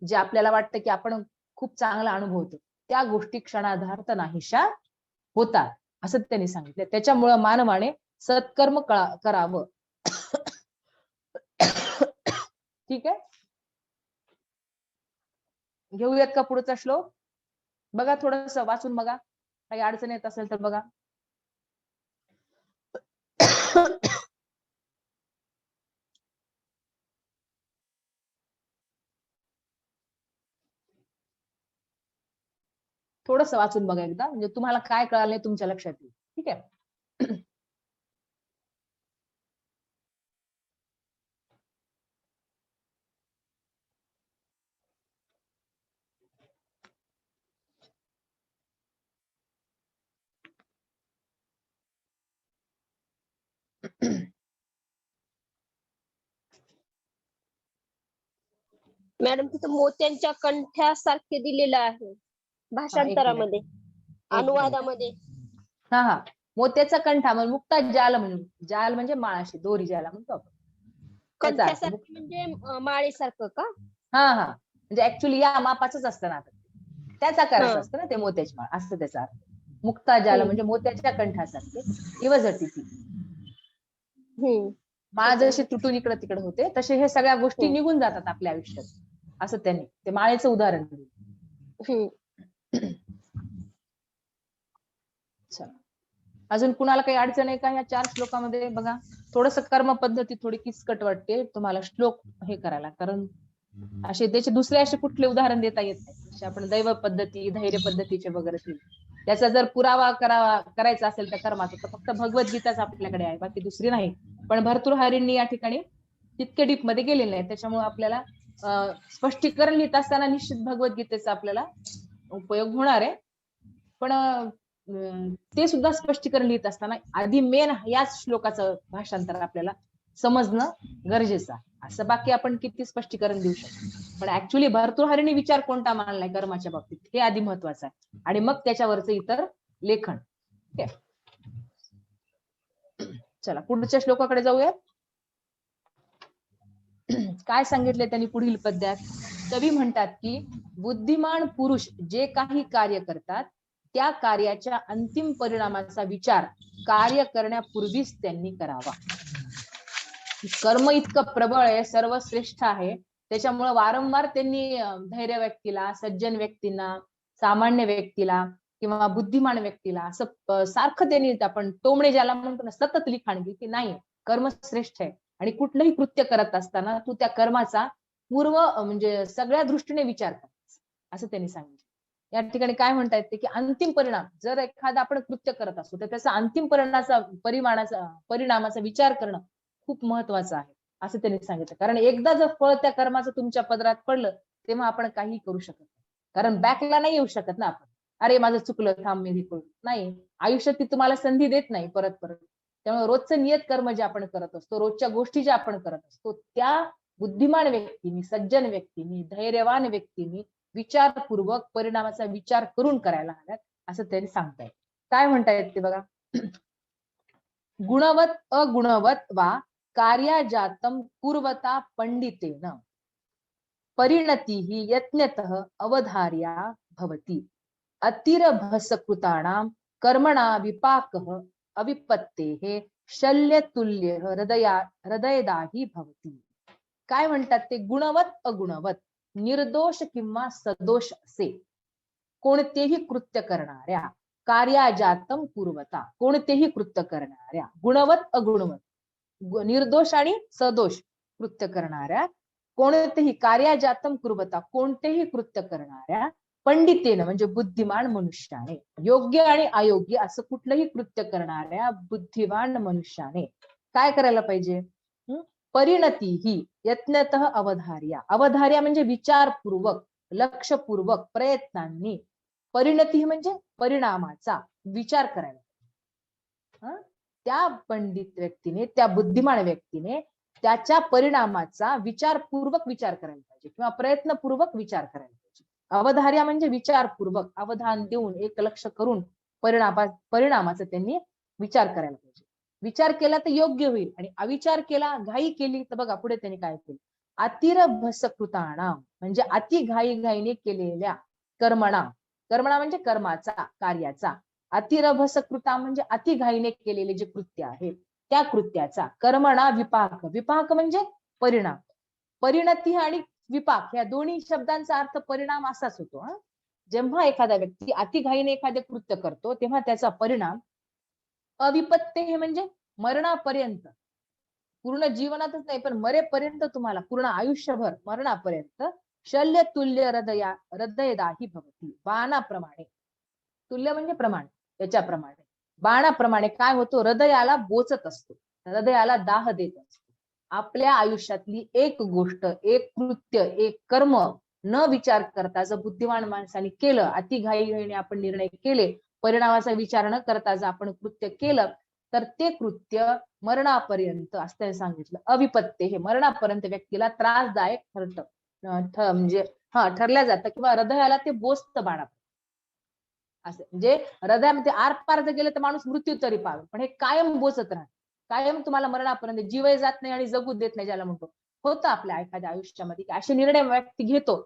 जे आपल्याला वाटतं की आपण खूप चांगला अनुभवतो, त्या गोष्टी क्षणार्धात नाहीशा होतात असं त्यांनी सांगितलं. त्याच्यामुळं मानवाने सत्कर्म करावं. ठीक आहे, घेऊयात का पुढचा श्लोक? बघा थोडस वाचून बघा, काही अडचण येत असेल तर बघा. थोडस वाचून बघा एकदा, म्हणजे तुम्हाला काय कळालं नाही तुमच्या लक्षात येईल. ठीक आहे. मॅडम तिथं मोत्यांच्या कंठ्यासारखे दिलेलं आहे भाषांतरामध्ये, अनुवादामध्ये. हा, मोत्याचा कंठा म्हणजे मुक्ता जाल, म्हणून जाल म्हणजे माळाशी दोरी, ज्याला म्हणतो आपण, त्याचा अर्थ. कंठ्यासारखे म्हणजे माळेसारखं का? हा, म्हणजे ऍक्च्युली या मापाचंच असतं ना, त्याचा आकाराचं असतं ना ते मोत्याची माळ, असं त्याचा अर्थ. मुक्ता जाल म्हणजे मोत्याच्या कंठासारखे, इव झटिती, माळ जशी तुटून इकडे तिकडे होते तसे हे सगळ्या गोष्टी निघून जातात आपल्या आयुष्यात, असं त्यांनी ते माळेचं उदाहरण दिलं. अजून कुणाला काही अडचण आहे का ह्या 4 श्लोकामध्ये? बघा. थोडस कर्म पद्धती थोडी किचकट वाटते तुम्हाला श्लोक हे करायला, कारण असे त्याचे दुसरे असे कुठले उदाहरण देता येत नाही. जसे आपण दैव पद्धती, धैर्य पद्धतीचे वगैरे असतील, त्याचा जर पुरावा करायचा असेल त्या कर्माचा, तर फक्त भगवद्गीताच आपल्याकडे आहे, बाकी दुसरी नाही. पण भर्तृहरींनी या ठिकाणी तितके डीप मध्ये गेलेले नाही, त्याच्यामुळे आपल्याला स्पष्टीकरण लिहित असताना निश्चित भगवद्गीतेचा आपल्याला उपयोग होणार आहे. पण ते सुद्धा स्पष्टीकरण लिहित असताना आधी मेन याच श्लोकाचं भाषांतर आपल्याला समजणं गरजेचं आहे. असं बाकी आपण किती स्पष्टीकरण देऊ शकतो, पण ऍक्च्युली भर्तृहरीने विचार कोणता मानलाय कर्माच्या बाबतीत हे आधी महत्वाचं आहे, आणि मग त्याच्यावरचं इतर लेखन. चला पुढच्या श्लोकाकडे जाऊया. काय सांगितले त्यांनी पुढील पद्यात? कवी म्हणतात की बुद्धिमान पुरुष जे काही कार्य करतात त्या कार्याच्या अंतिम परिणामाचा विचार कार्य करण्यापूर्वीच त्यांनी करावा. कर्म इतकं प्रबळ आहे, सर्वश्रेष्ठ आहे, त्याच्यामुळे वारंवार त्यांनी धैर्य व्यक्तीला, सज्जन व्यक्तींना, सामान्य व्यक्तीला किंवा बुद्धिमान व्यक्तीला असं सारखं त्यांनी, आपण टोमणे ज्याला म्हणतो ना, सतत लिखाण की नाही कर्म श्रेष्ठ आहे, आणि कुठलंही कृत्य करत असताना तू त्या कर्माचा पूर्व म्हणजे सगळ्या दृष्टीने विचार कर, असं त्यांनी सांगितलं. या ठिकाणी काय म्हणता येते की अंतिम परिणाम, जर एखादा आपण कृत्य करत असतो तर त्याचा अंतिम परिणामाचा विचार करणं खूप महत्वाचं आहे, असं त्यांनी सांगितलं. कारण एकदा जर फळ त्या कर्माचं तुमच्या पदरात पडलं तेव्हा आपण काही करू शकत नाही, कारण बॅकला नाही येऊ शकत ना आपण, अरे माझं चुकलं थांब मी हे करू, नाही, आयुष्यात ती तुम्हाला संधी देत नाही परत परत. त्यामुळे रोजचं नियत कर्म जे आपण करत असतो, रोजच्या गोष्टी ज्या आपण करत असतो, त्या बुद्धिमान व्यक्तींनी, सज्जन व्यक्तींनी, धैर्यवान व्यक्तींनी विचारपूर्वक परिणामाचा विचार करून करायला हव्यात, असं त्यांनी सांगतायत. काय म्हणतायत ते बघा. गुणवत अगुणवत वा कार्याजातम पूर्वता पंडितेन परिणती ही यत्नतः अवधार्या भवति अतिरभसकृताणां कर्मणा विपाकः अविपत्तेः शल्यतुल्य हृदयदाही भवति. काय म्हणतात ते? गुणवत अगुणवत, निर्दोष किंवा सदोष असे कोणतेही कृत्य करणाऱ्या, कार्याजातम पूर्वता, कोणतेही कृत्य करणाऱ्या, गुणवत अगुणवत, निर्दोष आणि सदोष कृत्य करणाऱ्या, कोणतेही कार्याजातम पूर्वता, कोणतेही कृत्य करणाऱ्या, पंडितेनं म्हणजे बुद्धिमान मनुष्याने, योग्य आणि अयोग्य असं कुठलंही कृत्य करणाऱ्या बुद्धिमान मनुष्याने काय करायला पाहिजे? परिणती ही यत्नतः अवधार्या, अवधार्या म्हणजे विचारपूर्वक, लक्षपूर्वक, प्रयत्नांनी, परिणती म्हणजे परिणामाचा विचार करायला. त्या पंडित व्यक्तीने, त्या बुद्धिमान व्यक्तीने त्याच्या परिणामाचा विचारपूर्वक विचार करायला पाहिजे किंवा प्रयत्नपूर्वक विचार करायला पाहिजे. अवधार्या म्हणजे विचारपूर्वक, अवधान देऊन, एक लक्ष करून परिणामाचा त्यांनी विचार करायला पाहिजे. विचार केला तर योग्य होईल, आणि अविचार केला, घाई केली तर बघा पुढे त्यांनी काय केलं. अतिरभसकृताणाम म्हणजे अति घाईघाईने केलेल्या कर्मणा, कर्मणा म्हणजे कर्माचा, कार्याचा, अतिरभसकृता म्हणजे अति घाईने केलेले जे कृत्य आहे त्या कृत्याचा, कर्मणा विपाक, विपाक म्हणजे परिणाम, परिणती आणि विपाक या दोन्ही शब्दांचा अर्थ परिणाम असाच होतो. जेव्हा एखादा व्यक्ती अतिघाईने एखादे कृत्य करतो तेव्हा त्याचा परिणाम अविपत्ते हे म्हणजे मरणापर्यंत, पूर्ण जीवनातच नाही पण मरेपर्यंत, तुम्हाला पूर्ण आयुष्यभर मरणापर्यंत शल्य तुल्य हृदयदाही भवती, बाणाप्रमाणे, तुल्य म्हणजे प्रमाण, त्याच्याप्रमाणे बाणाप्रमाणे काय होतो, हृदयाला बोचत असतो, हृदयाला दाह देत असतो. आपल्या आयुष्यातली एक गोष्ट, एक कृत्य, एक कर्म न विचार करता जर बुद्धिमान माणसाने केलं, अति घाईघाईने आपण निर्णय केले, परिणामाचा विचार न करता जर आपण कृत्य केलं तर ते कृत्य मरणापर्यंत असं सांगितलं. अविपत्ते हे मरणापर्यंत व्यक्तीला त्रासदायक म्हणजे ठरल्या जातं, किंवा हृदयाला ते बोचतं बाणा असं, म्हणजे हृदयामध्ये आरपार जर गेलं तर माणूस मृत्यू तरी पावेल, पण हे कायम बोचत राहत, कायम तुम्हाला मरणापर्यंत, जीवही जात नाही आणि जगू देत नाही ज्याला म्हणतो. होतं आपल्या एखाद्या आयुष्यामध्ये की असे निर्णय व्यक्ती घेतो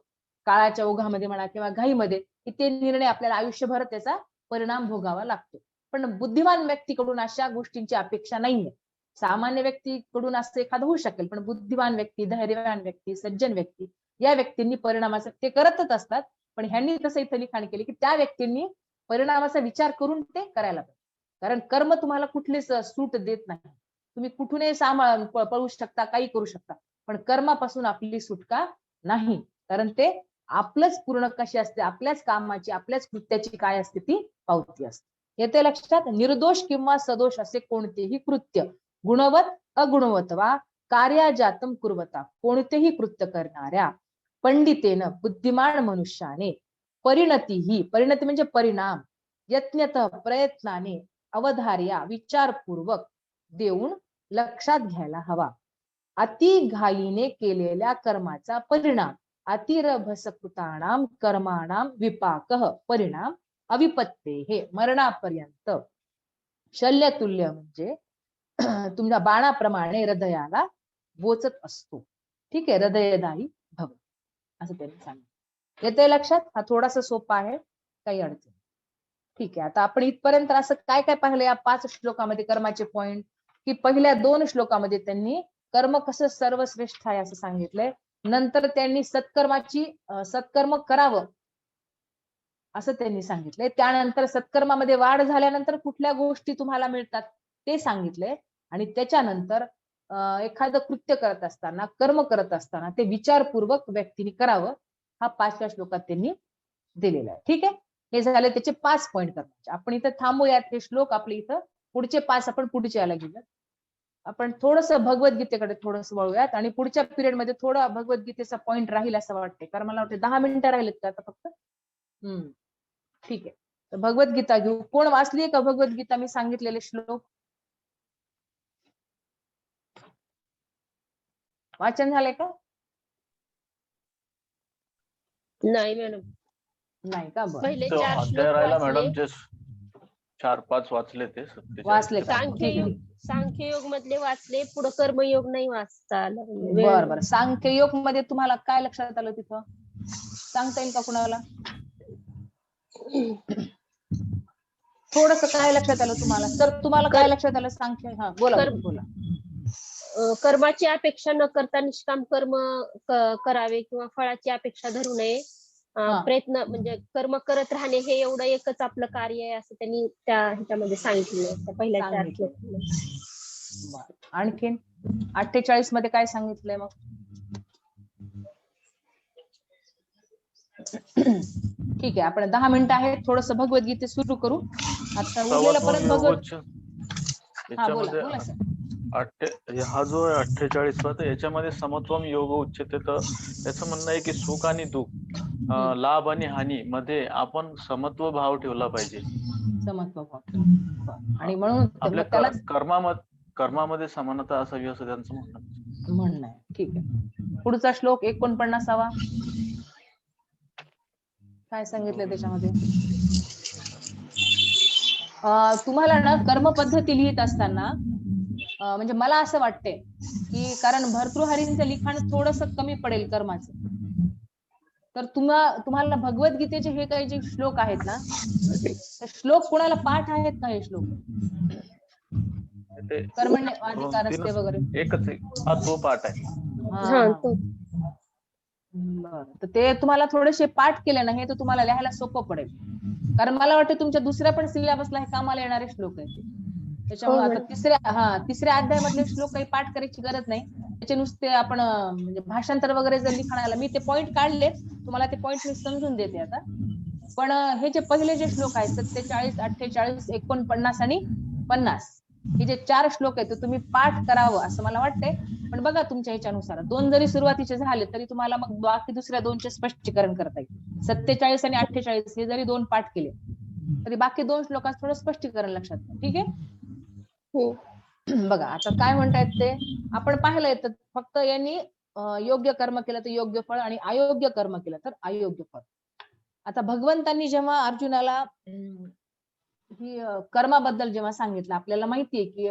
काळाच्या ओघामध्ये म्हणा किंवा घाईमध्ये, की ते निर्णय आपल्याला आयुष्यभर त्याचा परिणाम भोगावा लागतो. पण बुद्धिमान व्यक्तीकडून अशा गोष्टींची अपेक्षा नाहीये. सामान्य व्यक्तीकडून असं एखादं होऊ शकेल, पण बुद्धिमान व्यक्ती, धैर्यवान व्यक्ती, सज्जन व्यक्ती या व्यक्तींनी परिणामाचं ते करतच असतात. पण ह्यांनी तसं इथं लिखाण केले की त्या व्यक्तींनी परिणामाचा विचार करून ते करायला पाहिजे, कारण कर्म तुम्हाला कुठलीच सूट देत नाही. तुम्ही कुठूनही पळू शकता, काही करू शकता, पण कर्मापासून आपली सुटका नाही. कारण ते आपलंच पूर्ण कशी असते, आपल्याच कामाची, आपल्याच कृत्याची काय असते ती पावती असते. येते लक्षात? निर्दोष किंवा सदोष असे कोणतेही कृत्य, गुणवत अगुणवत वा कार्याजातम कुर्वता, कोणतेही कृत्य करणाऱ्या पंडितेनं, बुद्धिमान मनुष्याने, परिणती म्हणजे परिणाम, यत्नतः प्रयत्नाने, अवधार्या विचारपूर्वक देऊन लक्षात घ्यायला हवा. अति घाईने केलेल्या कर्माचा परिणाम, अतिरभसकृतानाम कर्माणाम विपाकः परिणाम अविपत्तेः मरणापर्यंत शल्यतुल्य म्हणजे तुमच्या बाणाप्रमाणे हृदयाला बोचत असतो. ठीक आहे, हृदयदायी भव असं त्यांनी सांगितलं. येते लक्षात? हा थोडासा सोपा आहे, काही अडचण. ठीक आहे, आता आपण इथपर्यंत असं काय काय पाहिलं या 5 श्लोकामध्ये कर्माचे पॉइंट, की पहिल्या 2 श्लोकामध्ये त्यांनी कर्म कसं सर्वश्रेष्ठ आहे असं सांगितलंय. नंतर त्यांनी सत्कर्म करावं असं त्यांनी सांगितलंय. त्यानंतर सत्कर्मामध्ये वाढ झाल्यानंतर कुठल्या गोष्टी तुम्हाला मिळतात ते सांगितलंय. आणि त्याच्यानंतर एखादं कृत्य करत असताना, कर्म करत असताना ते विचारपूर्वक व्यक्तीने करावं, हा 5व्या श्लोकात त्यांनी दिलेला आहे. ठीक आहे, हे झाले त्याचे 5 पॉइंट करण्याचे. आपण इथं थांबूयात. हे श्लोक आपले इथं पुढचे 5 आपण पुढच्या याला घेऊयात. आपण थोडस भगवद्गीतेकडे थोडस वळूयात आणि पुढच्या पिरियड मध्ये थोडा भगवद्गीतेचा पॉइंट राहील असं वाटतंय, कारण मला वाटतं 10 मिनिटं राहिलेत का आता फक्त. ठीक आहे, तर भगवद्गीता घेऊ. कोण वाचलीये का भगवद्गीता मी सांगितलेले श्लोक? वाचन झालंय का? नाही मॅडम, नाही का? बरं, पहिले तो 4 अध्याय श्लोक राहिला वाचले. मॅडम, जे 4-5 वाचले ते वाचले का? सांख्ययोग मधले वाचले, पुढे कर्मयोग नाही वाचता आलं. बरं बरं, सांख्ययोग मध्ये तुम्हाला काय लक्षात आलं तिथं? सांगता येईल का कुणाला? थोडस काय लक्षात आलं तुम्हाला? सर तुम्हाला काय लक्षात आलं? सांख्य, हा बोला बोला. कर्माची अपेक्षा न करता निष्काम कर्म करावे किंवा फळाची अपेक्षा धरू नये. प्रयत्न म्हणजे कर्म करत राहणे हे एवढं एकच आपलं कार्य आहे असं त्यांनी त्या ह्याच्यामध्ये सांगितलं पहिल्या 4 श्लोकामध्ये. आणखीन 48 मध्ये काय सांगितलंय मग? ठीक आहे, आपण 10 मिनिटं आहेत, थोडस भगवद्गीते सुरू करू. आता उरलेला परत हा बोला बोला सर. हा जो 48वा, तर याच्यामध्ये समत्वम योग उच्चते. तर याचं म्हणणं आहे की सुख आणि दुःख, लाभ आणि हानी मध्ये आपण समत्व भाव ठेवला पाहिजे. समत्व भाव, आणि म्हणून आपल्या कर्मामध्ये समानता असावी असं त्यांचं म्हणणं आहे. ठीक आहे, पुढचा श्लोक 49वा काय सांगितलं त्याच्यामध्ये? तुम्हाला ना कर्म पद्धती लिहित असताना म्हणजे मला असं वाटतंय की कारण भर्तृहरींचं लिखाण थोडस कमी पडेल कर्माचं, तर तुम्हाला भगवद्गीतेचे हे काही जे श्लोक आहेत ना, श्लोक कोणाला पाठ आहेत का हे श्लोक? कर्मण्य अधिकारस्ते वगैरे एकच हा तो पाठ आहे. बरं, तर ते तुम्हाला थोडेसे पाठ केले ना, हे तर तुम्हाला लिहायला सोपं पडेल. कारण मला वाटतं तुमच्या दुसऱ्या पण सिलेबसला हे कामाला येणारे श्लोक आहेत. त्याच्यामुळे आता तिसऱ्या अध्यायामधले श्लोक काही पाठ करायची गरज नाही. त्याचे नुसते आपण म्हणजे भाषांतर वगैरे जर लिखाणाला मी ते पॉइंट काढले, तुम्हाला ते पॉइंट मी समजून देते आता. पण हे जे पहिले जे श्लोक आहेत 47, 48, 49 आणि 50, हे जे 4 श्लोक आहेत, तुम्ही पाठ करावं असं मला वाटतंय. पण बघा तुमच्या ह्याच्यानुसार 2 जरी सुरुवातीचे झाले तरी तुम्हाला मग बाकी दुसऱ्या 2चे स्पष्टीकरण करता येईल. 47 आणि 48 हे जरी 2 पाठ केले तरी बाकी 2 श्लोकात थोडं स्पष्टीकरण लक्षात घ्या. ठीक आहे, बघा आता काय म्हणतायत ते आपण पाहिलंय. तर फक्त यांनी योग्य कर्म केलं तर योग्य फळ आणि अयोग्य कर्म केलं तर अयोग्य फळ. आता भगवंतांनी जेव्हा अर्जुनाला ही कर्माबद्दल जेव्हा सांगितलं, आपल्याला माहितीये की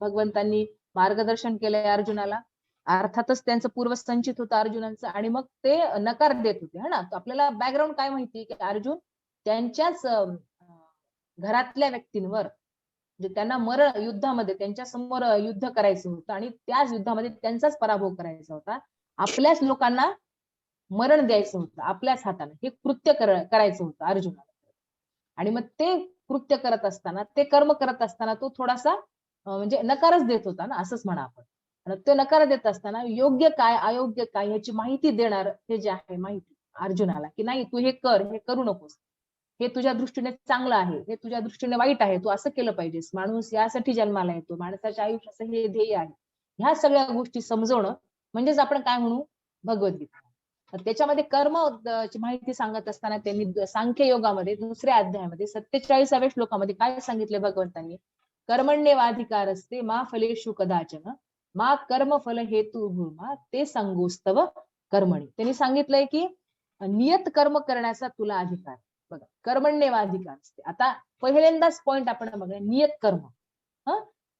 भगवंतांनी मार्गदर्शन केलंय अर्जुनाला. अर्थातच त्यांचं पूर्व संचित होतं अर्जुनांचं, आणि मग ते नकार देत होते है ना. आपल्याला बॅकग्राऊंड काय माहितीये की अर्जुन त्यांच्याच घरातल्या व्यक्तींवर, म्हणजे त्यांना युद्धामध्ये त्यांच्या समोर युद्ध करायचं होतं आणि त्याच युद्धामध्ये त्यांचाच पराभव करायचा होता. आपल्याच लोकांना मरण द्यायचं होतं आपल्याच हाताने, हे कृत्य करायचं होतं अर्जुनाला. आणि मग ते कृत्य करत असताना, ते कर्म करत असताना तो थोडासा म्हणजे नकारच देत होता ना, असंच म्हणा आपण. आणि तो नकार देत असताना योग्य काय अयोग्य काय याची माहिती देणार हे जे आहे माहिती अर्जुनाला, की नाही तू हे कर, हे करू नकोस, हे तुझ्या दृष्टीने चांगलं आहे, हे तुझ्या दृष्टीने वाईट आहे, तू असं केलं पाहिजेस, माणूस यासाठी जन्माला येतो, माणसाच्या आयुष्याचं हे ध्येय आहे, ह्या सगळ्या गोष्टी समजवणं म्हणजेच आपण काय म्हणू भगवद्गीता. तर त्याच्यामध्ये कर्म ची माहिती सांगत असताना त्यांनी सांख्य योगामध्ये दुसऱ्या अध्यायामध्ये 47व्या श्लोकामध्ये काय सांगितले भगवंतांनी, कर्मण्येवाधिकार असते मा फलेषु कदाचन मा कर्म फल हेतु भूमा ते संगोस्तव कर्मणी. त्यांनी सांगितलंय की नियत कर्म करण्याचा तुला अधिकार. बघा कर्मण्येवाधिकार असते. आता पहिल्यांदाच पॉइंट आपण बघा नियत कर्म.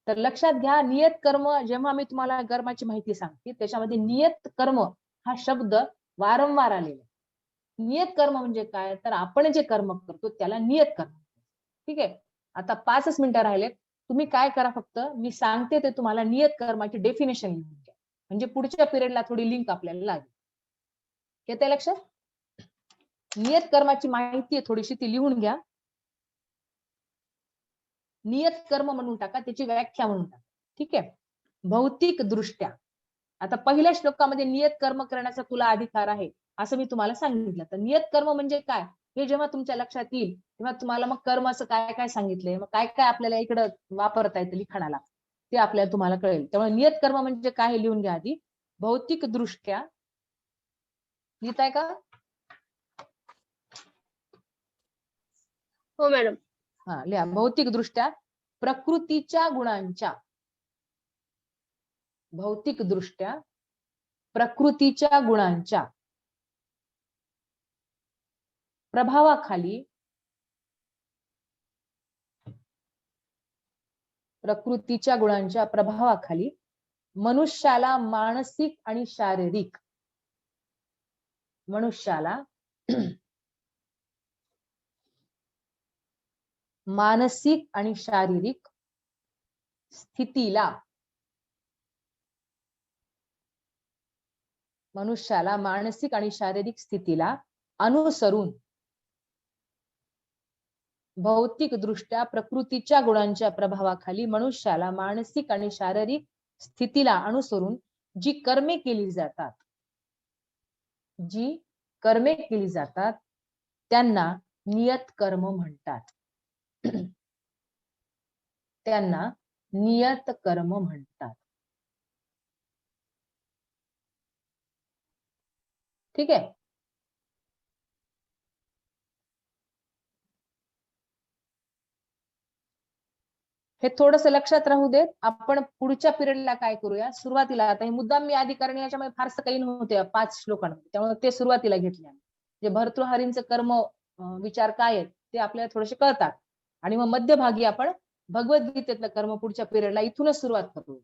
तर लक्षात घ्या नियत कर्म जेव्हा मी तुम्हाला कर्माची माहिती सांगते त्याच्यामध्ये नियत कर्म हा शब्द वारंवार आलेला. नियत कर्म म्हणजे काय, तर आपण जे कर्म करतो त्याला नियत कर्म. ठीक आहे. आता 5च मिनिटं राहिलेत. तुम्ही काय करा, फक्त मी सांगते ते तुम्हाला नियत कर्माची डेफिनेशन लिहून घ्या, म्हणजे पुढच्या पिरियडला थोडी लिंक आपल्याला लागेल. येते लक्षात. नियत कर्माची माहिती आहे थोडीशी, ती लिहून घ्या. नियत कर्म म्हणून टाका, त्याची व्याख्या म्हणून टाका. ठीक आहे. भौतिक दृष्ट्या, आता पहिल्या श्लोकामध्ये नियत कर्म करण्याचा तुला अधिकार आहे असं मी तुम्हाला सांगितलं. तर नियत कर्म म्हणजे काय हे जेव्हा तुमच्या लक्षात येईल तेव्हा तुम्हाला मग कर्म असं काय काय सांगितलंय, मग काय काय आपल्याला इकडं वापरता येतं लिखाणाला ते आपल्याला तुम्हाला कळेल. त्यामुळे नियत कर्म म्हणजे काय हे लिहून घ्या आधी. भौतिक दृष्ट्या लिहिताय का? हो मॅडम. हा लिहा. भौतिक दृष्ट्या प्रकृतीच्या गुणांच्या, भौतिक दृष्ट्या प्रकृतीच्या गुणांच्या प्रभावाखाली, प्रकृतीच्या गुणांच्या प्रभावाखाली मनुष्याला मानसिक आणि शारीरिक, मनुष्याला मानसिक आणि शारीरिक स्थितीला, मनुष्याला मानसिक आणि शारीरिक स्थितीला अनुसरून भौतिक दृष्ट्या प्रकृतीच्या गुणांच्या प्रभावाखाली मनुष्याला मानसिक आणि शारीरिक स्थितीला अनुसरून जी कर्मे केली जातात, जी कर्मे केली जातात त्यांना नियत कर्म म्हणतात. त्यांना नियत कर्म म्हणतात. ठीक आहे. हे थोडस लक्षात राहू देत. आपण पुढच्या पिरियडला काय करूया, सुरुवातीला आता हे मुद्दाम मी आधी कारण याच्यामध्ये फारसं काही नव्हते 5 श्लोकांमध्ये, त्यामुळे ते सुरुवातीला घेतले. जे भर्तृहरींचं कर्म विचार काय आहेत ते आपल्याला थोडेसे कळतात आणि मग मध्यभागी आपण भगवद्गीतेतलं कर्म पुढच्या पिरियडला इथूनच सुरुवात करू.